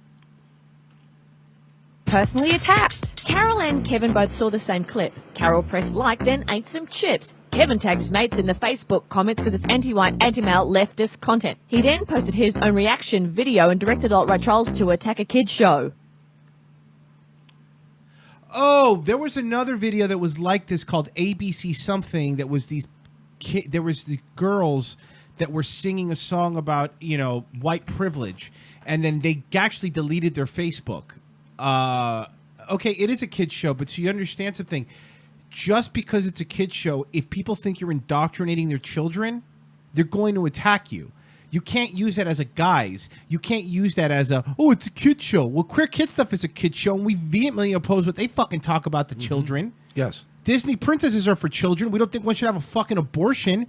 Personally attacked. Carol and Kevin both saw the same clip. Carol pressed like, then ate some chips. Kevin tagged his mates in the Facebook comments with its anti-white, anti-male, leftist content. He then posted his own reaction video and directed alt-right trolls to attack a kids show. Oh, there was another video that was like this called ABC something that was there was the girls that were singing a song about, white privilege, and then they actually deleted their Facebook. Okay, it is a kid's show, but so you understand something. Just because it's a kid's show, if people think you're indoctrinating their children, they're going to attack you. You can't use that as a guise. You can't use that as it's a kid's show. Well, queer kid stuff is a kid's show, and we vehemently oppose what they fucking talk about the children. Yes. Disney princesses are for children. We don't think one should have a fucking abortion.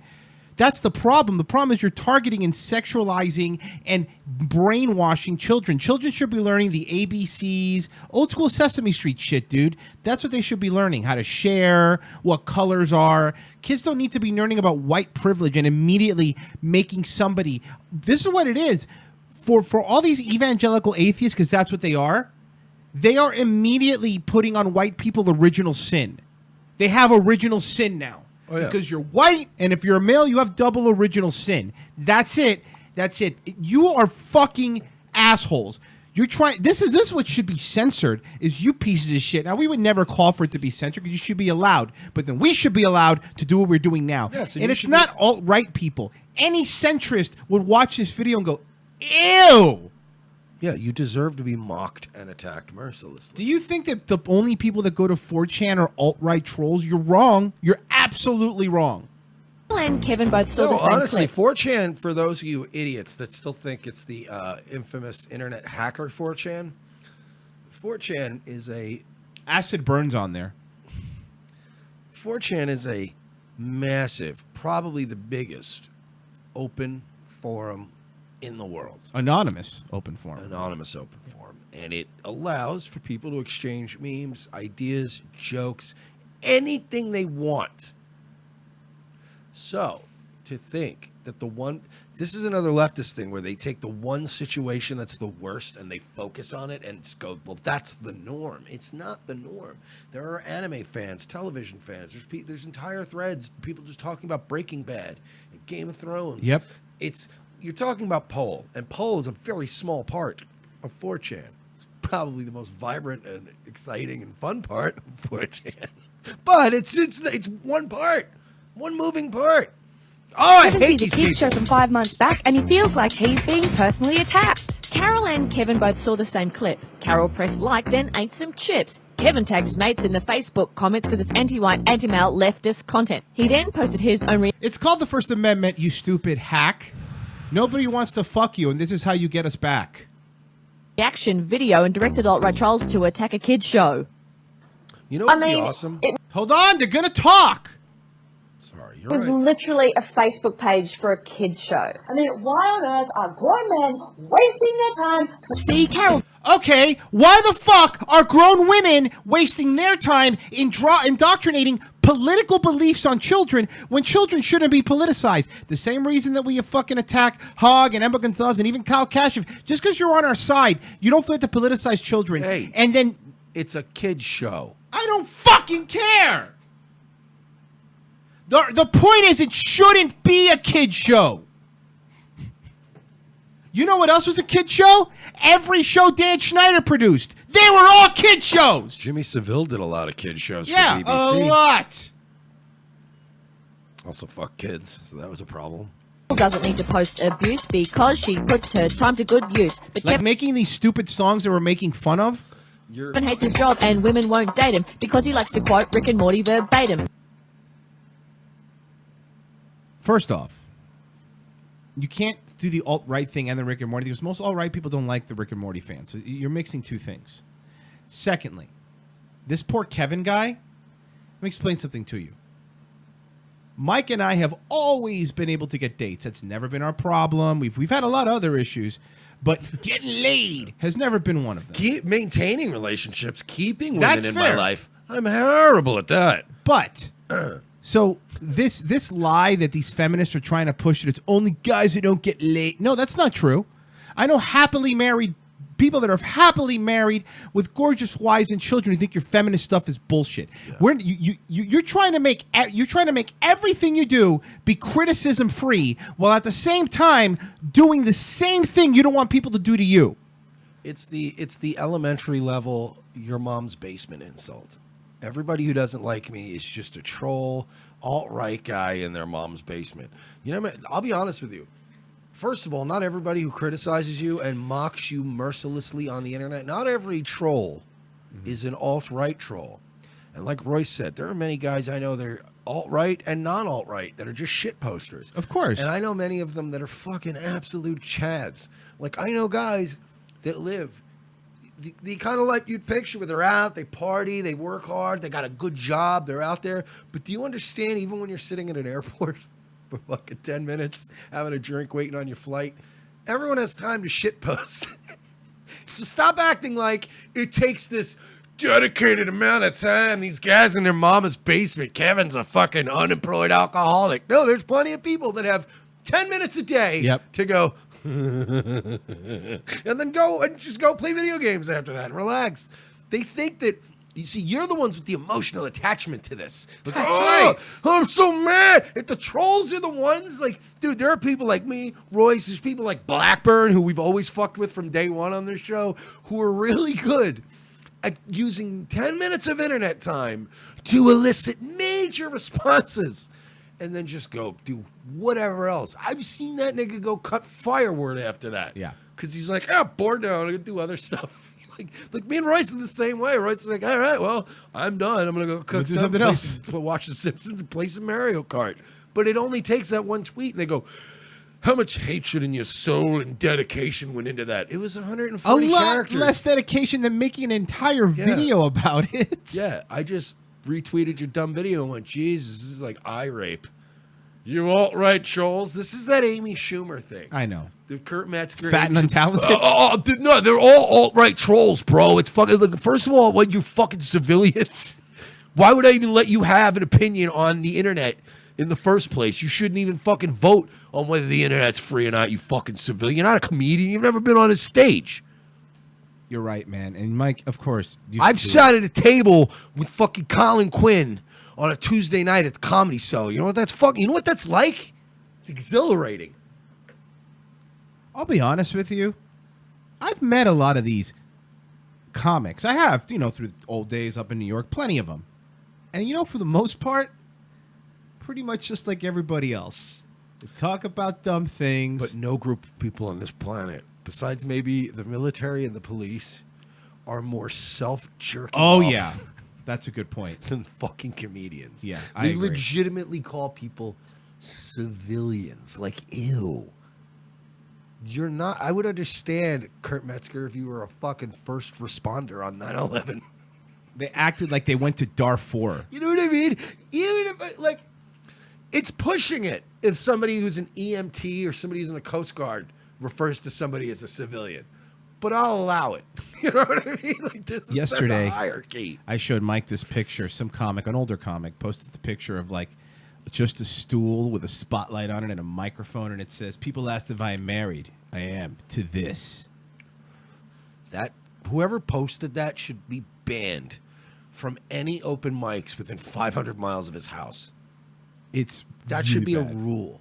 That's the problem. The problem is you're targeting and sexualizing and brainwashing children. Children should be learning the ABCs, old school Sesame Street shit, dude. That's what they should be learning, how to share, what colors are. Kids don't need to be learning about white privilege and immediately making somebody. This is what it is. For all these evangelical atheists, because that's what they are immediately putting on white people original sin. They have original sin now. Oh, yeah. Because you're white, and if you're a male, you have double original sin. That's it. That's it. You are fucking assholes. You're trying. This is what should be censored. Is you pieces of shit. Now we would never call for it to be censored because you should be allowed. But then we should be allowed to do what we're doing now. Yes, and it's not alt-right people. Any centrist would watch this video and go, "Ew." Yeah, you deserve to be mocked and attacked mercilessly. Do you think that the only people that go to 4chan are alt-right trolls? You're wrong. You're absolutely wrong. And Kevin both saw the same honestly, clip. 4chan, for those of you idiots that still think it's the infamous internet hacker 4chan, 4chan is a... Acid burns on there. 4chan is a massive, probably the biggest open forum in the world. Anonymous open forum. Anonymous open forum. And it allows for people to exchange memes, ideas, jokes, anything they want. So, to think that this is another leftist thing where they take the one situation that's the worst and they focus on it and go, well, that's the norm. It's not the norm. There are anime fans, television fans. There's entire threads, people just talking about Breaking Bad and Game of Thrones. Yep. You're talking about Poll, and Poll is a very small part of 4chan. It's probably the most vibrant and exciting and fun part of 4chan. But it's one part, one moving part. Oh, I hate these the kids people. show from 5 months back, and he feels like he's being personally attacked. Carol and Kevin both saw the same clip. Carol pressed like, then ate some chips. Kevin tagged his mates in the Facebook comments with its anti-white, anti-male, leftist content. He then posted his own... It's called the First Amendment, you stupid hack. Nobody wants to fuck you, and this is how you get us back. Reaction video and directed alt-right trolls to attack a kids show. You know what would be awesome? Hold on, they're gonna talk. Sorry, It was literally a Facebook page for a kids show. I mean, why on earth are grown men wasting their time to see Carol? Okay, why the fuck are grown women wasting their time indoctrinating political beliefs on children when children shouldn't be politicized? The same reason that we fucking attack Hogg and Emma Gonzalez and even Kyle Kashev. Just because you're on our side, you don't have to politicize children. Hey, and then it's a kid's show. I don't fucking care. The point is, it shouldn't be a kid's show. You know what else was a kid's show? Every show Dan Schneider produced. They were all kid shows. Jimmy Savile did a lot of kid shows for Yeah, BBC. a lot. Also fuck kids, so that was a problem. Doesn't need to post abuse because she puts her time to good use. But Like making these stupid songs that we're making fun of? Kevin hates his job and women won't date him because he likes to quote Rick and Morty verbatim. First off, you can't do the alt-right thing and the Rick and Morty because most alt-right people don't like the Rick and Morty fans. So you're mixing two things. Secondly, this poor Kevin guy, let me explain something to you. Mike and I have always been able to get dates. That's never been our problem. We've had a lot of other issues, but getting laid has never been one of them. Maintaining relationships, keeping women in my life. I'm horrible at that. But so this lie that these feminists are trying to push, that it's only guys that don't get laid. No, that's not true. I know happily married people that are happily married with gorgeous wives and children who think your feminist stuff is bullshit. Yeah. You're trying to make everything you do be criticism free, while at the same time doing the same thing you don't want people to do to you. It's the elementary level your mom's basement insult. Everybody who doesn't like me is just a troll, alt-right guy in their mom's basement. You know, I'll be honest with you. First of all, not everybody who criticizes you and mocks you mercilessly on the internet, not every troll is an alt-right troll. And like Royce said, there are many guys I know that are alt-right and non-alt-right that are just shit posters. Of course. And I know many of them that are fucking absolute chads. Like, I know guys that live the kind of life you'd picture, where they're out, they party, they work hard, they got a good job, they're out there. But do you understand, even when you're sitting in an airport for fucking 10 minutes, having a drink, waiting on your flight, everyone has time to shitpost. So stop acting like it takes this dedicated amount of time. These guys in their mama's basement, Kevin's a fucking unemployed alcoholic. No, there's plenty of people that have 10 minutes a day to go, and then go and just go play video games after that and relax. They think that, you see, you're the ones with the emotional attachment to this. Like, That's right. I'm so mad. If the trolls are the ones, like, dude, there are people like me, Royce, there's people like Blackburn, who we've always fucked with from day one on this show, who are really good at using 10 minutes of internet time to elicit major responses. And then just go do whatever else. I've seen that nigga go cut firewood after that. Yeah. Because he's like, bored now. I'm going to do other stuff. like me and Royce in the same way. Royce is like, all right, well, I'm done. I'm going to go cook something else. Watch The Simpsons and play some Mario Kart. But it only takes that one tweet. And they go, how much hatred in your soul and dedication went into that? It was 140 a lot characters. less dedication than making an entire video about it. Yeah, I just retweeted your dumb video and went, Jesus, this is like eye rape. You alt-right trolls. This is that Amy Schumer thing. I know. The Kurt Metzger. Fat and untalented? No, they're all alt-right trolls, bro. It's fucking, look, first of all, what, you fucking civilians? Why would I even let you have an opinion on the internet in the first place? You shouldn't even fucking vote on whether the internet's free or not, you fucking civilian. You're not a comedian. You've never been on a stage. You're right, man. And Mike, of course. I've sat at a table with fucking Colin Quinn on a Tuesday night at the Comedy Cellar. You know what that's fucking? You know what that's like? It's exhilarating. I'll be honest with you. I've met a lot of these comics. I have, through old days up in New York, plenty of them. And for the most part, pretty much just like everybody else. They talk about dumb things. But no group of people on this planet, besides maybe the military and the police, are more self-jerking off yeah. That's a good point. than fucking comedians. Yeah, They legitimately call people civilians. Like, ew. You're not... I would understand, Kurt Metzger, if you were a fucking first responder on 9/11. They acted like they went to Darfur. You know what I mean? Even if, like, it's pushing it if somebody who's an EMT or somebody who's in the Coast Guard refers to somebody as a civilian. But I'll allow it. You know what I mean? Like, there's a Yesterday, hierarchy. I showed Mike this picture. Some comic, an older comic, posted the picture of like just a stool with a spotlight on it and a microphone, and it says, "People asked if I am married. I am to this." That whoever posted that should be banned from any open mics within 500 miles of his house. That should be a rule.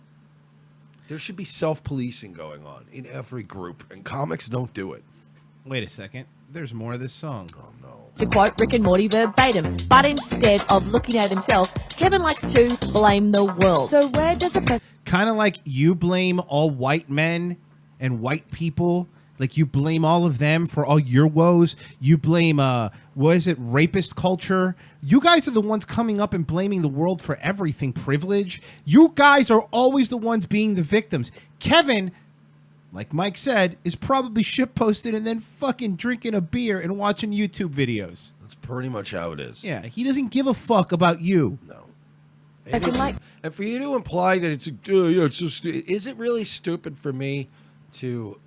There should be self-policing going on in every group, and comics don't do it. Wait a second. There's more of this song. Oh, no. To quote Rick and Morty verbatim, but instead of looking at himself, Kevin likes to blame the world. So where does a person... Kind of like you blame all white men and white people. Like you blame all of them for all your woes. You blame, rapist culture. You guys are the ones coming up and blaming the world for everything, privilege. You guys are always the ones being the victims. Kevin, like Mike said, is probably shitposted and then fucking drinking a beer and watching YouTube videos. That's pretty much how it is. Yeah, he doesn't give a fuck about you. No. And for you to imply that it's so is it really stupid for me to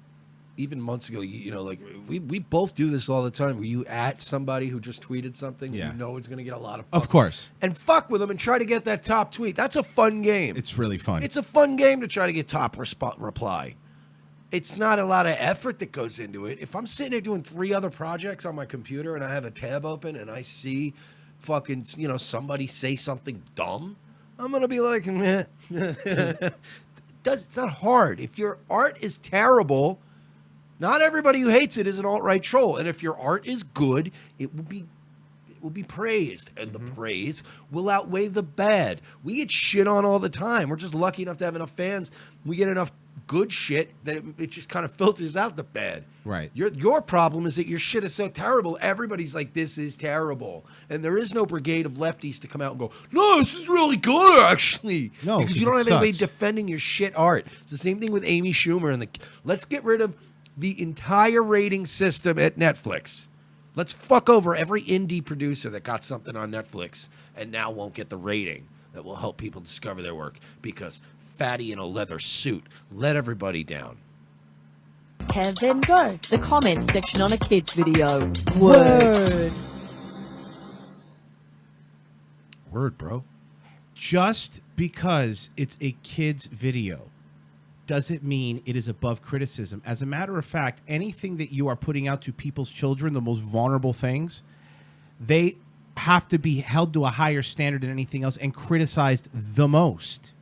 even months ago, like we both do this all the time. Where you at somebody who just tweeted something, Yeah. you know it's going to get a lot of Of course. and fuck with them and try to get that top tweet. That's a fun game. It's really fun. It's a fun game to try to get top reply. It's not a lot of effort that goes into it. If I'm sitting there doing 3 other projects on my computer and I have a tab open and I see fucking, somebody say something dumb, I'm going to be like, meh. It's not hard. If your art is terrible, not everybody who hates it is an alt-right troll. And if your art is good, it will be praised, and the praise will outweigh the bad. We get shit on all the time. We're just lucky enough to have enough fans. We get enough good shit that it just kind of filters out the bad. Right. Your problem is that your shit is so terrible. Everybody's like, this is terrible. And there is no brigade of lefties to come out and go, no, this is really good, actually. No, because you don't have it anybody sucks. defending your shit art. It's the same thing with Amy Schumer. Let's get rid of the entire rating system at Netflix. Let's fuck over every indie producer that got something on Netflix and now won't get the rating that will help people discover their work because fatty in a leather suit let everybody down. Kevin Go, the comments section on a kid's video. Word. Word, bro. Just because it's a kid's video doesn't mean it is above criticism. As a matter of fact, anything that you are putting out to people's children, the most vulnerable things, they have to be held to a higher standard than anything else and criticized the most.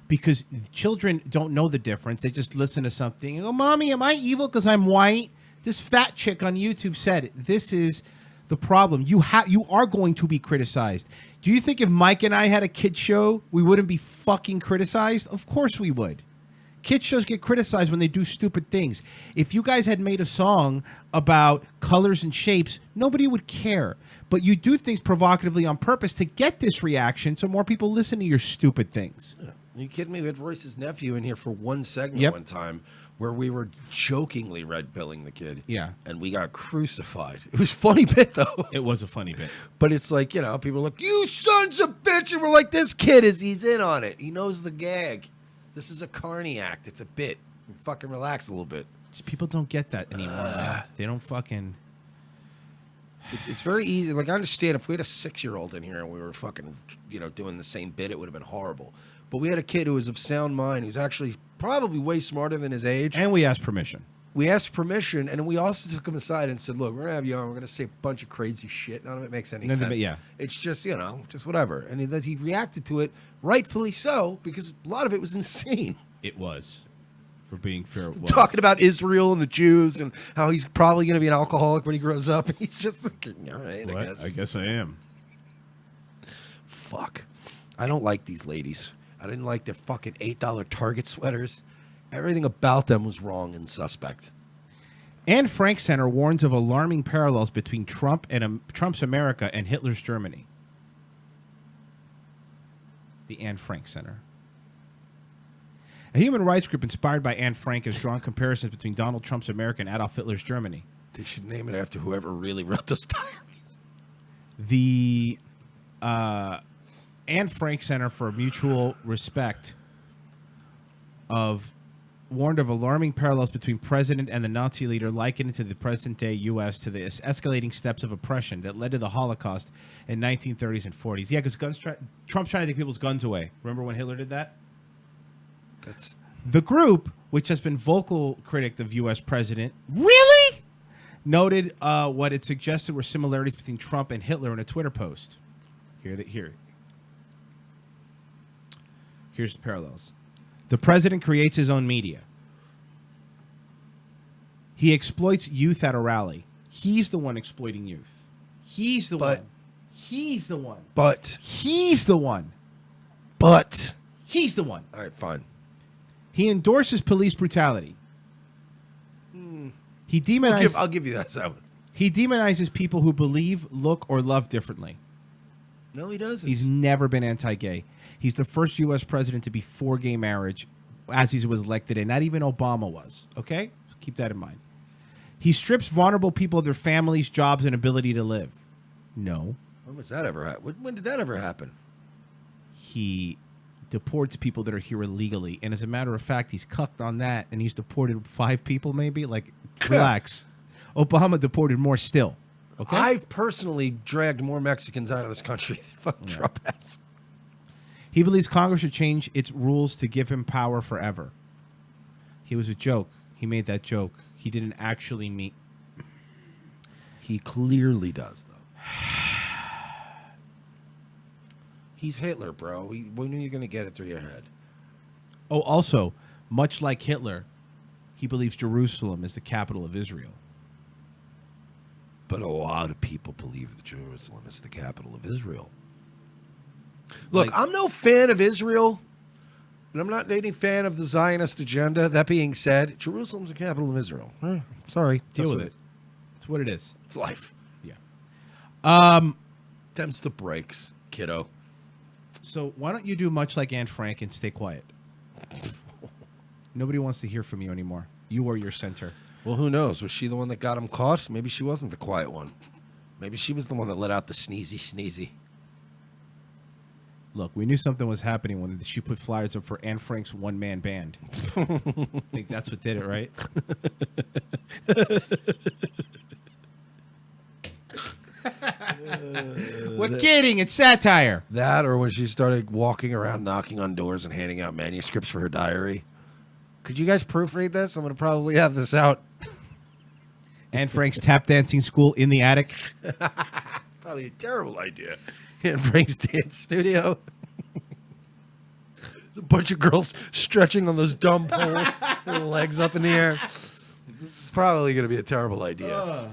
Because children don't know the difference. They just listen to something and go, Mommy, am I evil because I'm white? This fat chick on YouTube said it. This is the problem. You are going to be criticized. Do you think if Mike and I had a kid show, we wouldn't be fucking criticized? Of course we would. Kid shows get criticized when they do stupid things. If you guys had made a song about colors and shapes, nobody would care. But you do things provocatively on purpose to get this reaction so more people listen to your stupid things. Yeah. Are you kidding me? We had Royce's nephew in here for one segment one time where we were jokingly red-pilling the kid. Yeah. And we got crucified. It was a funny bit, though. It was a funny bit. But it's like, people are like, you sons of bitch. And we're like, this kid he's in on it. He knows the gag. This is a carny act. It's a bit. Fucking relax a little bit. People don't get that anymore, man. They don't fucking... It's very easy. Like, I understand if we had a 6-year-old in here and we were fucking, doing the same bit, it would have been horrible. But we had a kid who was of sound mind, who's actually probably way smarter than his age. And we asked permission. We asked permission, and we also took him aside and said, look, we're going to have you on. We're going to say a bunch of crazy shit. None of it makes any None of sense. it, yeah. It's just, just whatever. And he reacted to it, rightfully so, because a lot of it was insane. It was. For being fair, it was. Talking about Israel and the Jews and how he's probably going to be an alcoholic when he grows up. And he's just like, all right, What? I guess. I guess I am. Fuck. I don't like these ladies. I didn't like their fucking $8 Target sweaters. Everything about them was wrong and suspect. Anne Frank Center warns of alarming parallels between Trump's America and Hitler's Germany. The Anne Frank Center. A human rights group inspired by Anne Frank has drawn comparisons between Donald Trump's America and Adolf Hitler's Germany. They should name it after whoever really wrote those diaries. The Anne Frank Center for Mutual Respect warned of alarming parallels between president and the Nazi leader, likened to the present-day U.S. to the escalating steps of oppression that led to the Holocaust in 1930s and 40s. Yeah, because Trump's trying to take people's guns away. Remember when Hitler did that? That's the group, which has been vocal critic of U.S. president, really noted what it suggested were similarities between Trump and Hitler in a Twitter post. Here's the parallels. The president creates his own media. He exploits youth at a rally. He's the one exploiting youth. He's the one. He's the one. But. He's the one. But. He's the one. All right, fine. He endorses police brutality. He demonizes. I'll give you that one. He demonizes people who believe, look, or love differently. No, he doesn't. He's never been anti-gay. He's the first U.S. president to be for gay marriage as he was elected, and not even Obama was. Okay? Keep that in mind. He strips vulnerable people of their families, jobs, and ability to live. No. When was that ever happen? When did that ever happen? He deports people that are here illegally. And as a matter of fact, he's cucked on that, and he's deported 5 people maybe. Like, relax. Obama deported more still. Okay? I've personally dragged more Mexicans out of this country than fucking Trump has. He believes Congress should change its rules to give him power forever. He was a joke. He made that joke. He didn't actually mean... He clearly does, though. He's Hitler, bro. When are you going to get it through your head? Oh, also, much like Hitler, he believes Jerusalem is the capital of Israel. But a lot of people believe that Jerusalem is the capital of Israel. Look, I'm no fan of Israel, and I'm not any fan of the Zionist agenda. That being said, Jerusalem's the capital of Israel. Sorry. Deal with it. It's what it is. It's life. Yeah. Them's the breaks, kiddo. So why don't you do much like Anne Frank and stay quiet? Nobody wants to hear from you anymore. You are your center. Well, who knows? Was she the one that got him caught? Maybe she wasn't the quiet one. Maybe she was the one that let out the sneezy. Look, we knew something was happening when she put flyers up for Anne Frank's one-man band. I think that's what did it, right? We're kidding. It's satire. That, or when she started walking around knocking on doors and handing out manuscripts for her diary. Could you guys proofread this? I'm going to probably have this out. Anne Frank's tap dancing school in the attic. Probably a terrible idea. Anne Frank's dance studio. A bunch of girls stretching on those dumb poles, their legs up in the air. This is probably going to be a terrible idea.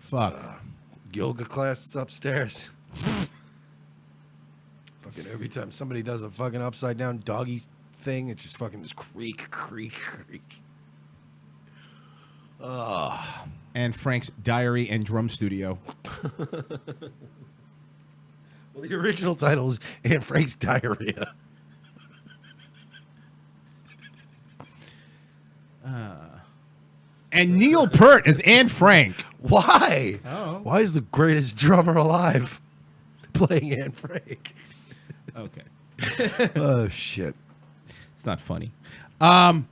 Fuck. Yoga classes upstairs. Fucking every time somebody does a fucking upside down doggy thing, it's just fucking this creak. Anne Frank's diary and drum studio. Well, the original title is Anne Frank's Diarrhea. And Neil Peart as Anne Frank. Why? Oh. Why is the greatest drummer alive playing Anne Frank? Okay. Oh, shit. It's not funny. I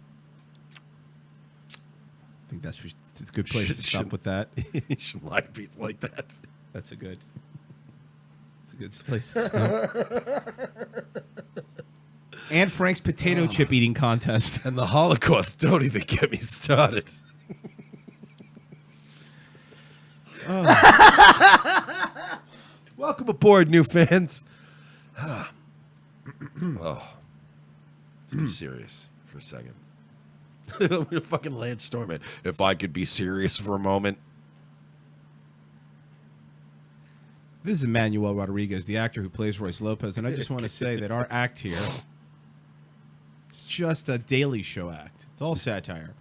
think it's a good place to stop with that. You should lie to people like that. That's a good place to stop. Anne Frank's potato chip eating contest. And the Holocaust. Don't even get me started. Welcome aboard, new fans. Oh, let's be serious for a second. I'm gonna fucking Lance Storm it. If I could be serious for a moment. This is Emmanuel Rodriguez, the actor who plays Royce Lopez, and I just want to say that our act here is just a Daily Show act. It's all satire.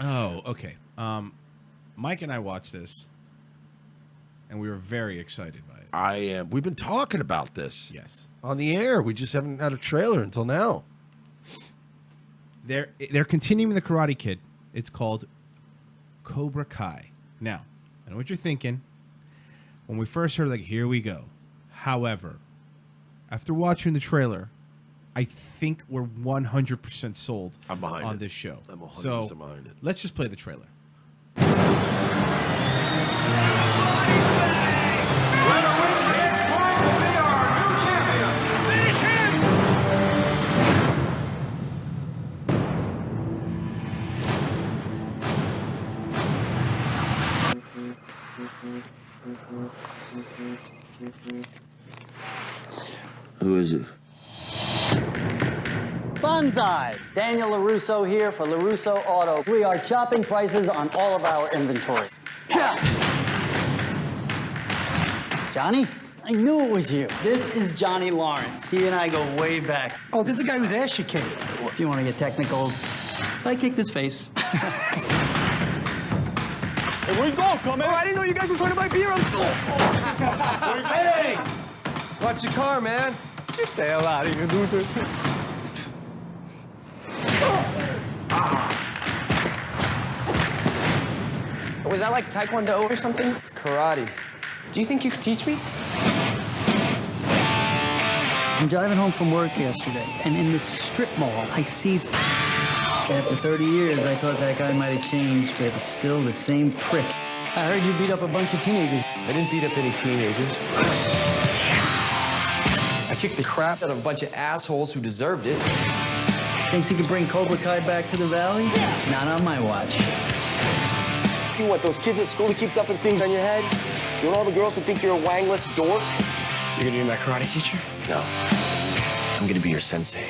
Oh, okay. Mike and I watched this, and we were very excited by it. I am. We've been talking about this. Yes. On the air. We just haven't had a trailer until now. They're continuing the Karate Kid. It's called Cobra Kai. Now, I know what you're thinking. When we first heard, like, here we go. However, after watching the trailer, I think we're 100% sold on this show. I'm 100% so behind it. Let's just play the trailer. Who is it? Bonsai! Daniel LaRusso here for LaRusso Auto. We are chopping prices on all of our inventory. Johnny? I knew it was you. This is Johnny Lawrence. He and I go way back. Oh, this is the guy whose ass you kicked. If you want to get technical, I kicked his face. Hey, where you going, come in? Oh, I didn't know you guys were trying to buy beer. Hey! Watch your car, man. Get the hell out of here, loser. Was that like Taekwondo or something? It's karate. Do you think you could teach me? I'm driving home from work yesterday, and in this strip mall, I see... After 30 years, I thought that guy might have changed, but it's still the same prick. I heard you beat up a bunch of teenagers. I didn't beat up any teenagers. I kicked the crap out of a bunch of assholes who deserved it. Thinks he could bring Cobra Kai back to the valley? Not on my watch. You want those kids at school to keep dumping things on your head? You want all the girls to think you're a wangless dork? You're gonna be my karate teacher? No. I'm gonna be your sensei.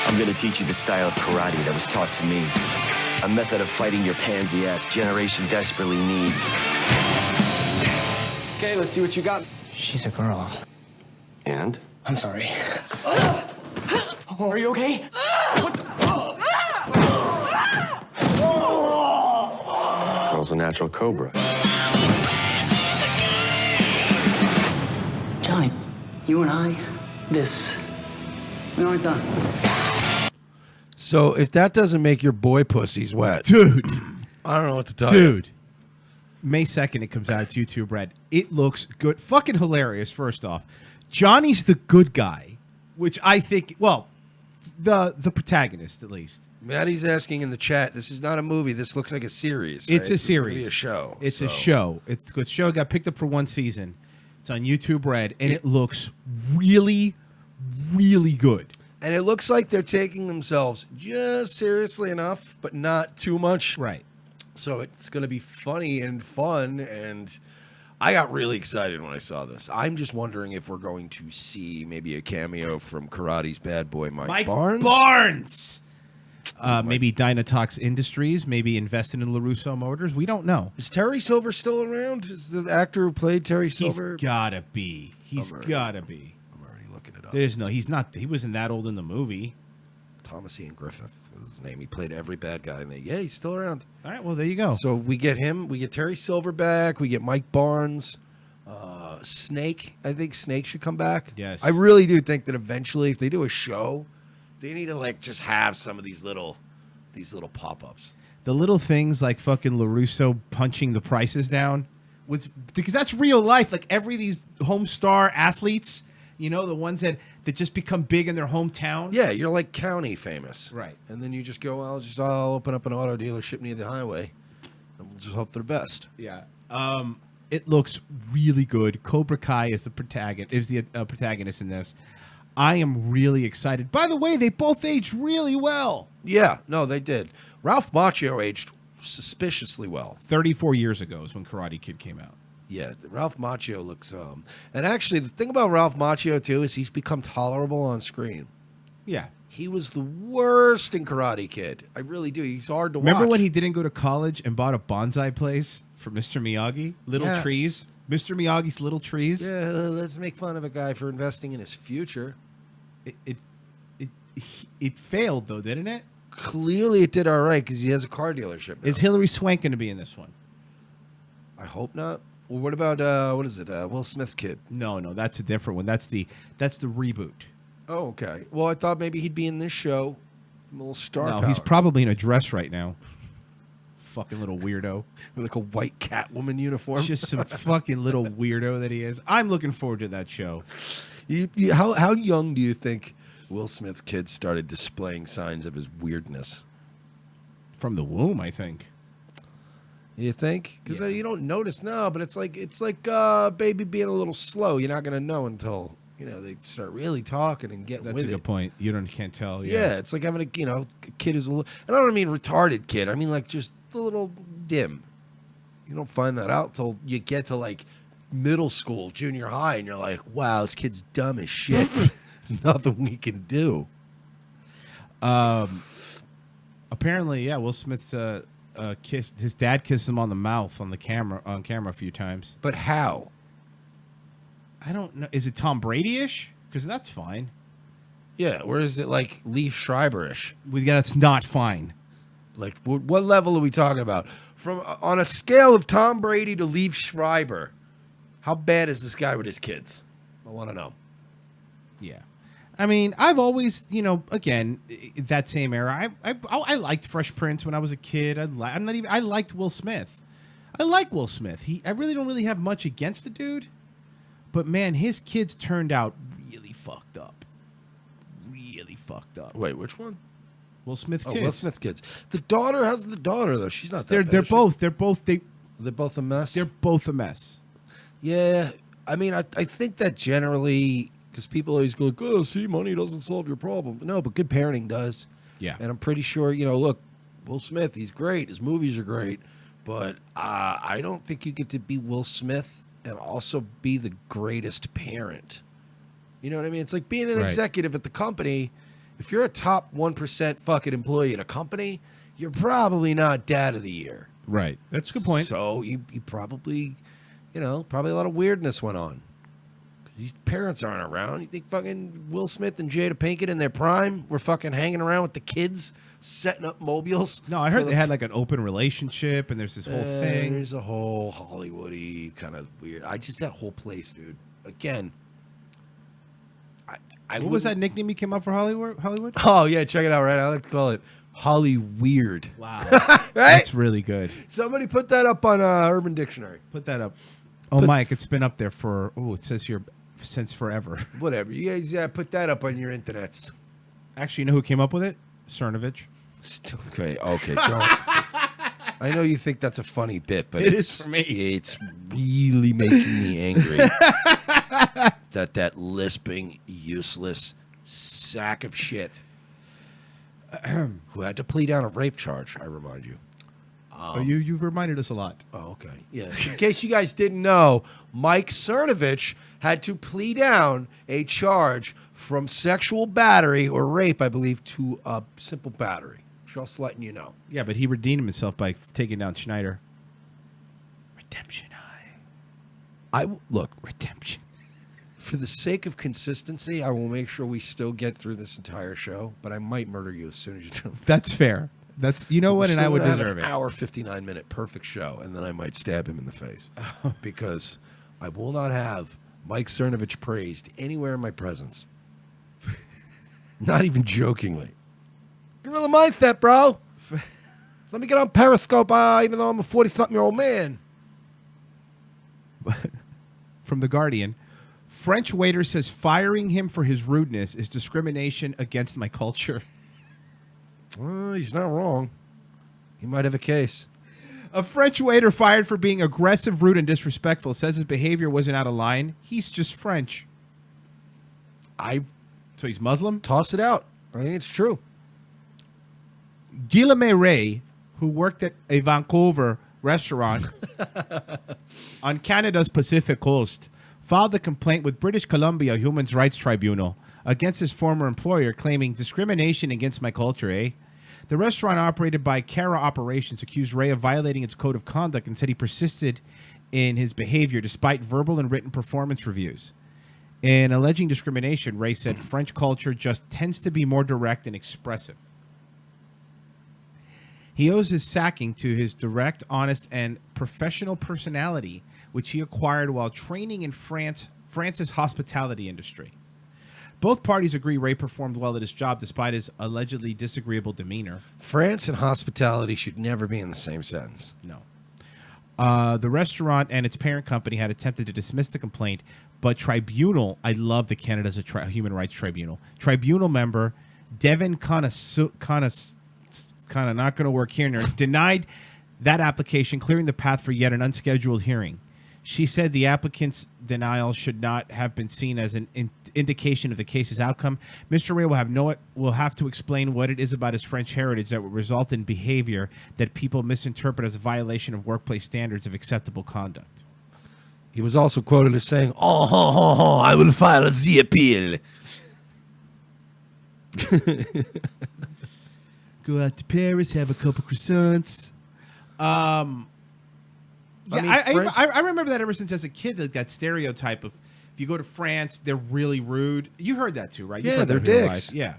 I'm gonna teach you the style of karate that was taught to me. A method of fighting your pansy-ass generation desperately needs. Okay, let's see what you got. She's a girl. And? I'm sorry. Are you okay? Girl's a natural cobra. Johnny, you and I, we aren't done. So if that doesn't make your boy pussies wet, dude, I don't know what to tell you. Dude, May 2nd, it comes out. It's YouTube Red. It looks good. Fucking hilarious, first off. Johnny's the good guy, which I think, well, the protagonist, at least. Maddie's asking in the chat, this is not a movie. This looks like a series. It's right? a series. It's a show. It's a show. The show got picked up for one season. It's on YouTube Red, and it looks really, really good. And it looks like they're taking themselves just seriously enough, but not too much. Right. So it's going to be funny and fun, and I got really excited when I saw this. I'm just wondering if we're going to see maybe a cameo from Karate's bad boy, Mike Barnes. Maybe Dynatox Industries, maybe invested in LaRusso Motors. We don't know. Is Terry Silver still around? Is the actor who played Terry Silver? He's gotta be. He's gotta be. I'm already looking it up. There's no, he's not, he wasn't that old in the movie. Thomas Ian Griffith was his name. He played every bad guy. And yeah, he's still around. All right, well, there you go. So we get him. We get Terry Silver back. We get Mike Barnes. Snake. I think Snake should come back. Yes. I really do think that eventually, if they do a show, they need to like just have some of these little pop-ups. The little things like fucking LaRusso punching the prices down was because that's real life. Like these home star athletes, you know, the ones that just become big in their hometown. Yeah, you're like county famous. Right. And then you just go, I'll open up an auto dealership near the highway. And we'll just hope for the best. Yeah. It looks really good. Cobra Kai is the protagonist in this. I am really excited. By the way, they both aged really well. Yeah, no, they did. Ralph Macchio aged suspiciously well. 34 years ago is when Karate Kid came out. Yeah, Ralph Macchio looks... and actually, the thing about Ralph Macchio, too, is he's become tolerable on screen. Yeah. He was the worst in Karate Kid. I really do. He's hard to watch. Remember when he didn't go to college and bought a bonsai place for Mr. Miyagi? Little trees? Mr. Miyagi's Little Trees? Yeah, let's make fun of a guy for investing in his future. It failed, though, didn't it? Clearly it did all right because he has a car dealership now. Is Hilary Swank going to be in this one? I hope not. Well, what about, what is it, Will Smith's kid? No, that's a different one. That's the reboot. Oh, okay. Well, I thought maybe he'd be in this show. A little star No, power. he's probably in a dress right now. Fucking little weirdo. With like a white Catwoman uniform. Just some fucking little weirdo that he is. I'm looking forward to that show. How young do you think Will Smith's kid started displaying signs of his weirdness? From the womb, I think. You think? Because you don't notice now, but it's like baby being a little slow. You're not gonna know until they start really talking and getting That's with a good point. You can't tell. Yeah, it's like having a kid who's a little. And I don't mean retarded kid. I mean like just a little dim. You don't find that out till you get to like middle school, junior high, and you're like, wow, this kid's dumb as shit. There's nothing we can do. Apparently, yeah, Will Smith's his dad kissed him on the mouth on camera a few times. But how? I don't know. Is it Tom Brady-ish? Because that's fine. Yeah, or is it like Leif Schreiber-ish? That's not fine. Like, what level are we talking about? From on a scale of Tom Brady to Leif Schreiber, How bad is this guy with his kids? I want to know. Yeah. I mean, I've always, again, that same era. I liked Fresh Prince when I was a kid. I liked Will Smith. I like Will Smith. I really don't really have much against the dude, but man, his kids turned out really fucked up. Really fucked up. Wait, which one? Will Smith's kids. Will Smith's kids. The daughter, how's the daughter though? She's not that bad. They're both a mess. They're both a mess. Yeah, I mean, I think that generally, because people always go, "Oh, see, money doesn't solve your problem." No, but good parenting does. Yeah, and I'm pretty sure, look, Will Smith, he's great. His movies are great, but I don't think you get to be Will Smith and also be the greatest parent. You know what I mean? It's like being an executive at the company. If you're a top 1% fucking employee at a company, you're probably not dad of the year. Right. That's a good point. So you probably, probably a lot of weirdness went on. These parents aren't around. You think fucking Will Smith and Jada Pinkett in their prime were fucking hanging around with the kids, setting up mobiles? No, I heard they had like an open relationship, and there's this whole thing. There's a whole Hollywoody kind of weird. That whole place, dude. Again, what was that nickname you came up for Hollywood? Oh yeah, check it out. Right, I like to call it Holly Weird. Wow, right? That's really good. Somebody put that up on Urban Dictionary. Put that up. Oh, Mike, it's been up there for it says here since forever. Whatever, you guys, put that up on your internets. Actually, you know who came up with it? Cernovich. Okay, don't. I know you think that's a funny bit, but it is for me. It's really making me angry. that lisping, useless sack of shit who had to plead down a rape charge, I remind you. You've reminded us a lot. Oh, okay. Yeah. In case you guys didn't know, Mike Cernovich had to plead down a charge from sexual battery or rape, I believe, to a simple battery. Just letting you know. Yeah, but he redeemed himself by taking down Schneider. Redemption look, redemption. For the sake of consistency, I will make sure we still get through this entire show, but I might murder you as soon as you do. That's fair. And I would deserve it. An hour, 59-minute perfect show, and then I might stab him in the face. Because I will not have Mike Cernovich praised anywhere in my presence. Not even jokingly. You really mind that, bro? Let me get on Periscope, even though I'm a 40-something-year-old man. From The Guardian, French waiter says firing him for his rudeness is discrimination against my culture. Well, he's not wrong. He might have a case. A French waiter fired for being aggressive, rude, and disrespectful says his behavior wasn't out of line. He's just French. So he's Muslim? Toss it out. I think it's true. Guillaume Ray, who worked at a Vancouver restaurant on Canada's Pacific coast, filed a complaint with British Columbia Human Rights Tribunal against his former employer, claiming discrimination against my culture, eh? The restaurant, operated by Cara Operations, accused Ray of violating its code of conduct and said he persisted in his behavior despite verbal and written performance reviews. In alleging discrimination, Ray said French culture just tends to be more direct and expressive. He owes his sacking to his direct, honest, and professional personality, which he acquired while training in France's hospitality industry. Both parties agree Ray performed well at his job despite his allegedly disagreeable demeanor. France and hospitality should never be in the same sentence. No. The restaurant and its parent company had attempted to dismiss the complaint, but tribunal, I love that Canada's a human rights tribunal. Tribunal member Devin kind of not going to work here, denied that application, clearing the path for yet an unscheduled hearing. She said the applicant's denial should not have been seen as an indication of the case's outcome. Mr. Ray will have to explain what it is about his French heritage that would result in behavior that people misinterpret as a violation of workplace standards of acceptable conduct. He was also quoted as saying, I will file the appeal. Go out to Paris, have a couple croissants. I remember that ever since as a kid, that stereotype of if you go to France, they're really rude. You heard that too, right? Yeah, they're dicks. Yeah.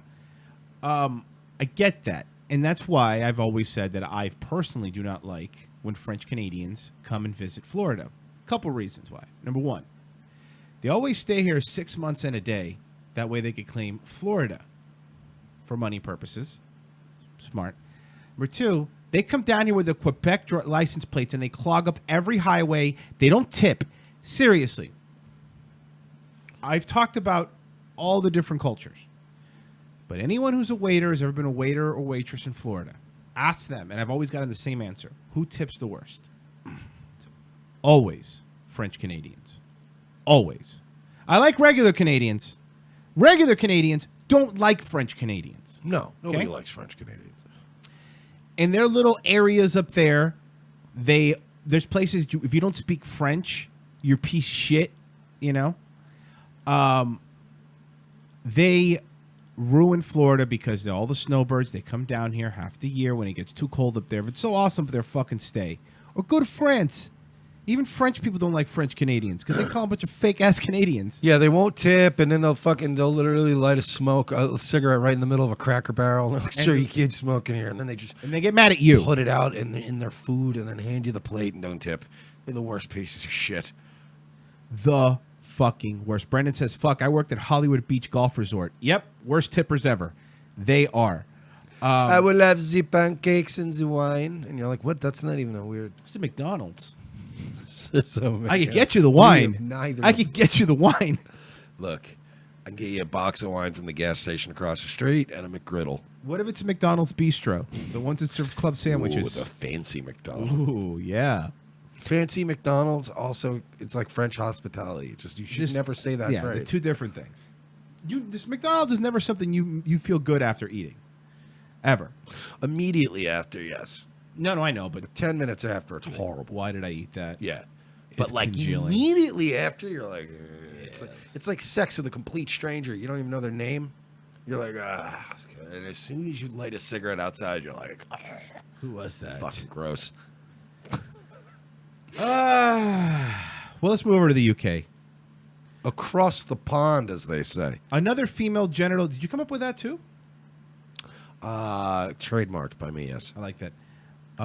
I get that. And that's why I've always said that I personally do not like when French Canadians come and visit Florida. Couple reasons why. Number one, they always stay here 6 months and a day. That way they could claim Florida for money purposes. Smart. Number two, they come down here with the Quebec license plates and they clog up every highway. They don't tip. Seriously. I've talked about all the different cultures. But anyone who's a waiter, has ever been a waiter or waitress in Florida, ask them, and I've always gotten the same answer. Who tips the worst? Always French Canadians. Always. I like regular Canadians. Regular Canadians don't like French Canadians. No, nobody likes French Canadians. In their little areas up there, there's places if you don't speak French, you're a piece of shit, you know? They ruin Florida because all the snowbirds, they come down here half the year when it gets too cold up there. If it's so awesome, they'll fucking stay. Or go to France. Even French people don't like French Canadians because they call them a bunch of fake-ass Canadians. Yeah, they won't tip, and then they'll literally light a cigarette right in the middle of a Cracker Barrel. And they're like, sir, you can't smoke in here. And then they get mad at you. Put it out in their food and then hand you the plate and don't tip. They're the worst pieces of shit. The fucking worst. Brendan says, fuck, I worked at Hollywood Beach Golf Resort. Yep, worst tippers ever. They are. I will have the pancakes and the wine. And you're like, what? That's not even a weird... It's a McDonald's. So, I could get you the wine. I could get you the wine. Look, I can get you a box of wine from the gas station across the street and a McGriddle. What if it's a McDonald's bistro? The ones that serve club sandwiches. Ooh, the fancy McDonald's. Ooh, yeah. Fancy McDonald's also, it's like French hospitality. You should never say that Yeah, phrase. they're two different things. This McDonald's is never something you feel good after eating. Ever. Immediately after, yes. No, I know, but 10 minutes after, it's horrible. Why did I eat that? Yeah. It's But like congealing. immediately after, you're like, it's like sex with a complete stranger. You don't even know their name. You're like, And as soon as you light a cigarette outside, you're like, who was that? Fucking gross. Well, let's move over to the UK. Across the pond, as they say. Another female genital. Did you come up with that too? Trademarked by me, yes. I like that.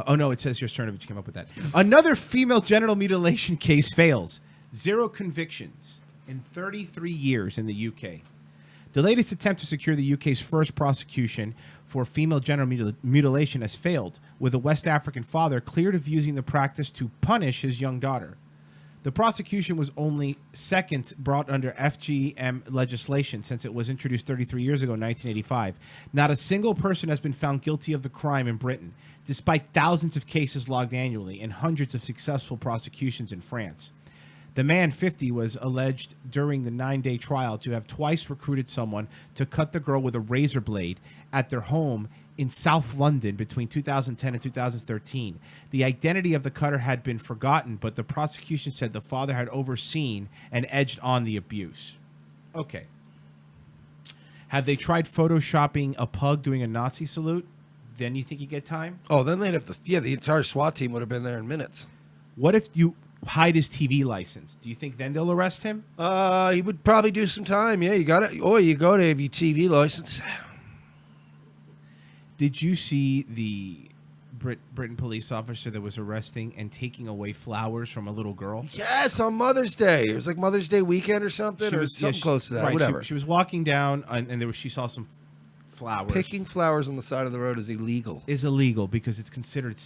Oh, no, it says your Cernovich came up with that. Another female genital mutilation case fails. 0 convictions in 33 years in the UK. The latest attempt to secure the UK's first prosecution for female genital mutilation has failed, with a West African father cleared of using the practice to punish his young daughter. The prosecution was only second brought under FGM legislation since it was introduced 33 years ago in 1985. Not a single person has been found guilty of the crime in Britain, despite thousands of cases logged annually and hundreds of successful prosecutions in France. The man, 50, was alleged during the 9-day trial to have twice recruited someone to cut the girl with a razor blade at their home in South London between 2010 and 2013. The identity of the cutter had been forgotten, but the prosecution said the father had overseen and edged on the abuse. Okay. Have they tried photoshopping a pug doing a Nazi salute? Then you think you get time? Oh, then they'd have to... Yeah, the entire SWAT team would have been there in minutes. What if you hide his TV license? Do you think then they'll arrest him? He would probably do some time. Yeah, you got it. Oh, you go to have your TV license. Did you see the Britain police officer that was arresting and taking away flowers from a little girl? Yes, on Mother's Day. It was like Mother's Day weekend or something, something close to that. Right, whatever. She was walking down, and she saw some flowers. Picking flowers on the side of the road is illegal. Is illegal because it's considered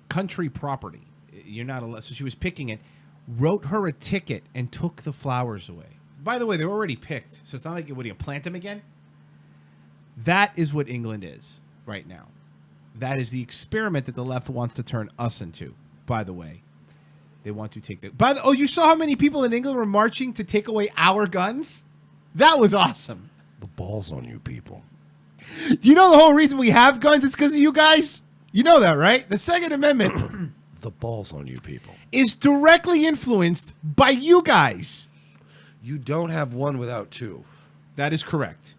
country property. You're not allowed. So she was picking it, wrote her a ticket, and took the flowers away. By the way, they're already picked, so it's not like, what do you plant them again? That is what England is right now. That is the experiment that the left wants to turn us into. By the way, they want to take the. Oh, you saw how many people in England were marching to take away our guns? That was awesome. The balls on you people. Do you know the whole reason we have guns is because of you guys? You know that, right? The Second Amendment. The balls on you people. Is directly influenced by you guys. You don't have one without two. That is correct.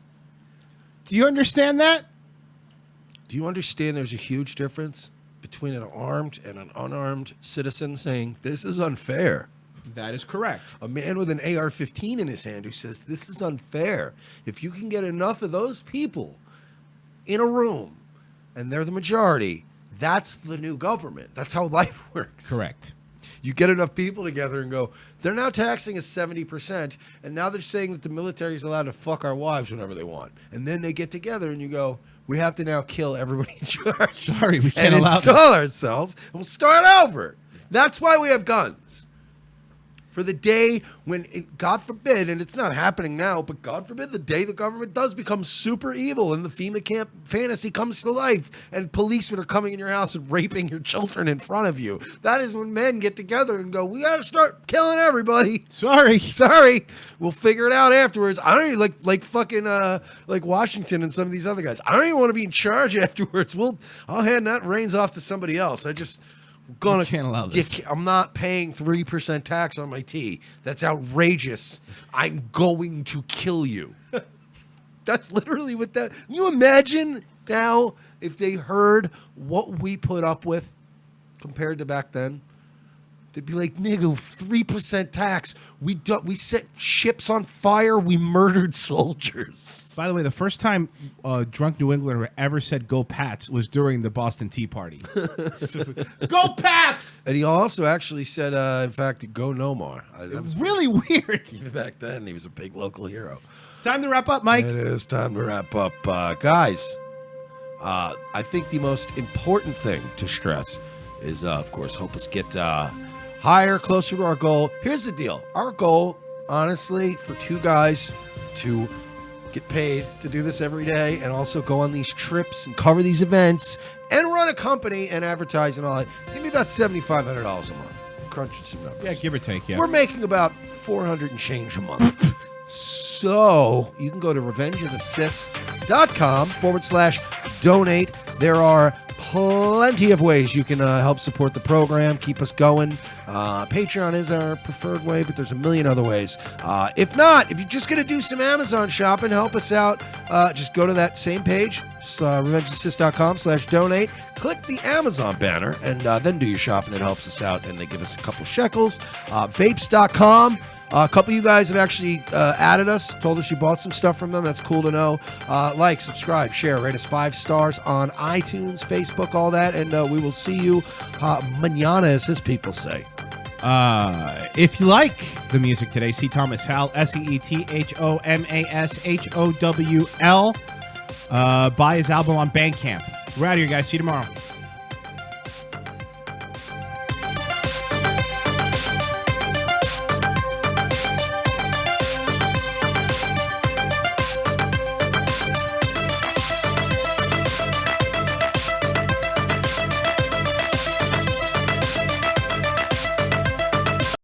Do you understand that? Do you understand there's a huge difference between an armed and an unarmed citizen saying, this is unfair? That is correct. A man with an AR-15 in his hand who says, this is unfair. If you can get enough of those people in a room, and they're the majority, That's the new government. That's how life works. Correct. You get enough people together and go, they're now taxing us 70%, and now they're saying that the military is allowed to fuck our wives whenever they want. And then they get together and you go, we have to now kill everybody in charge. Sorry, we can't and allow install ourselves, and we'll start over. That's why we have guns. For the day when, God forbid, and it's not happening now, but God forbid the day the government does become super evil and the FEMA camp fantasy comes to life and policemen are coming in your house and raping your children in front of you. That is when men get together and go, we got to start killing everybody. Sorry. We'll figure it out afterwards. I don't even like fucking like Washington and some of these other guys. I don't even want to be in charge afterwards. I'll hand that reins off to somebody else. Can't allow this. I'm not paying 3% tax on my tea. That's outrageous. I'm going to kill you. That's literally what that. Can you imagine now if they heard what we put up with compared to back then? They'd be like, nigga, 3% tax. We set ships on fire. We murdered soldiers. By the way, the first time drunk New Englander ever said "Go Pats" was during the Boston Tea Party. Go Pats! And he also actually said, in fact, "Go No More." That was really weird. Even back then, he was a big local hero. It's time to wrap up, Mike. It is time to wrap up. Guys, I think the most important thing to stress is, of course, help us get higher, closer to our goal. Here's the deal. Our goal, honestly, for two guys to get paid to do this every day and also go on these trips and cover these events and run a company and advertise and all that, it's going to be about $7,500 a month. Crunching some numbers. Yeah, give or take, yeah. We're making about $400 and change a month. So you can go to revengeofthesith.com/donate. There are plenty of ways you can help support the program, keep us going. Patreon is our preferred way, but there's a million other ways. If not, if you're just going to do some Amazon shopping, help us out. Just go to that same page, revengeofthesith.com/donate. Click the Amazon banner and then do your shopping. It helps us out, and they give us a couple shekels. Vapes.com. A couple of you guys have actually added us, told us you bought some stuff from them. That's cool to know. Like, subscribe, share, rate us 5 stars on iTunes, Facebook, all that. And we will see you mañana, as his people say. If you like the music today, see Thomas Howell, SEETHOMASHOWL. Buy his album on Bandcamp. We're out of here, guys. See you tomorrow.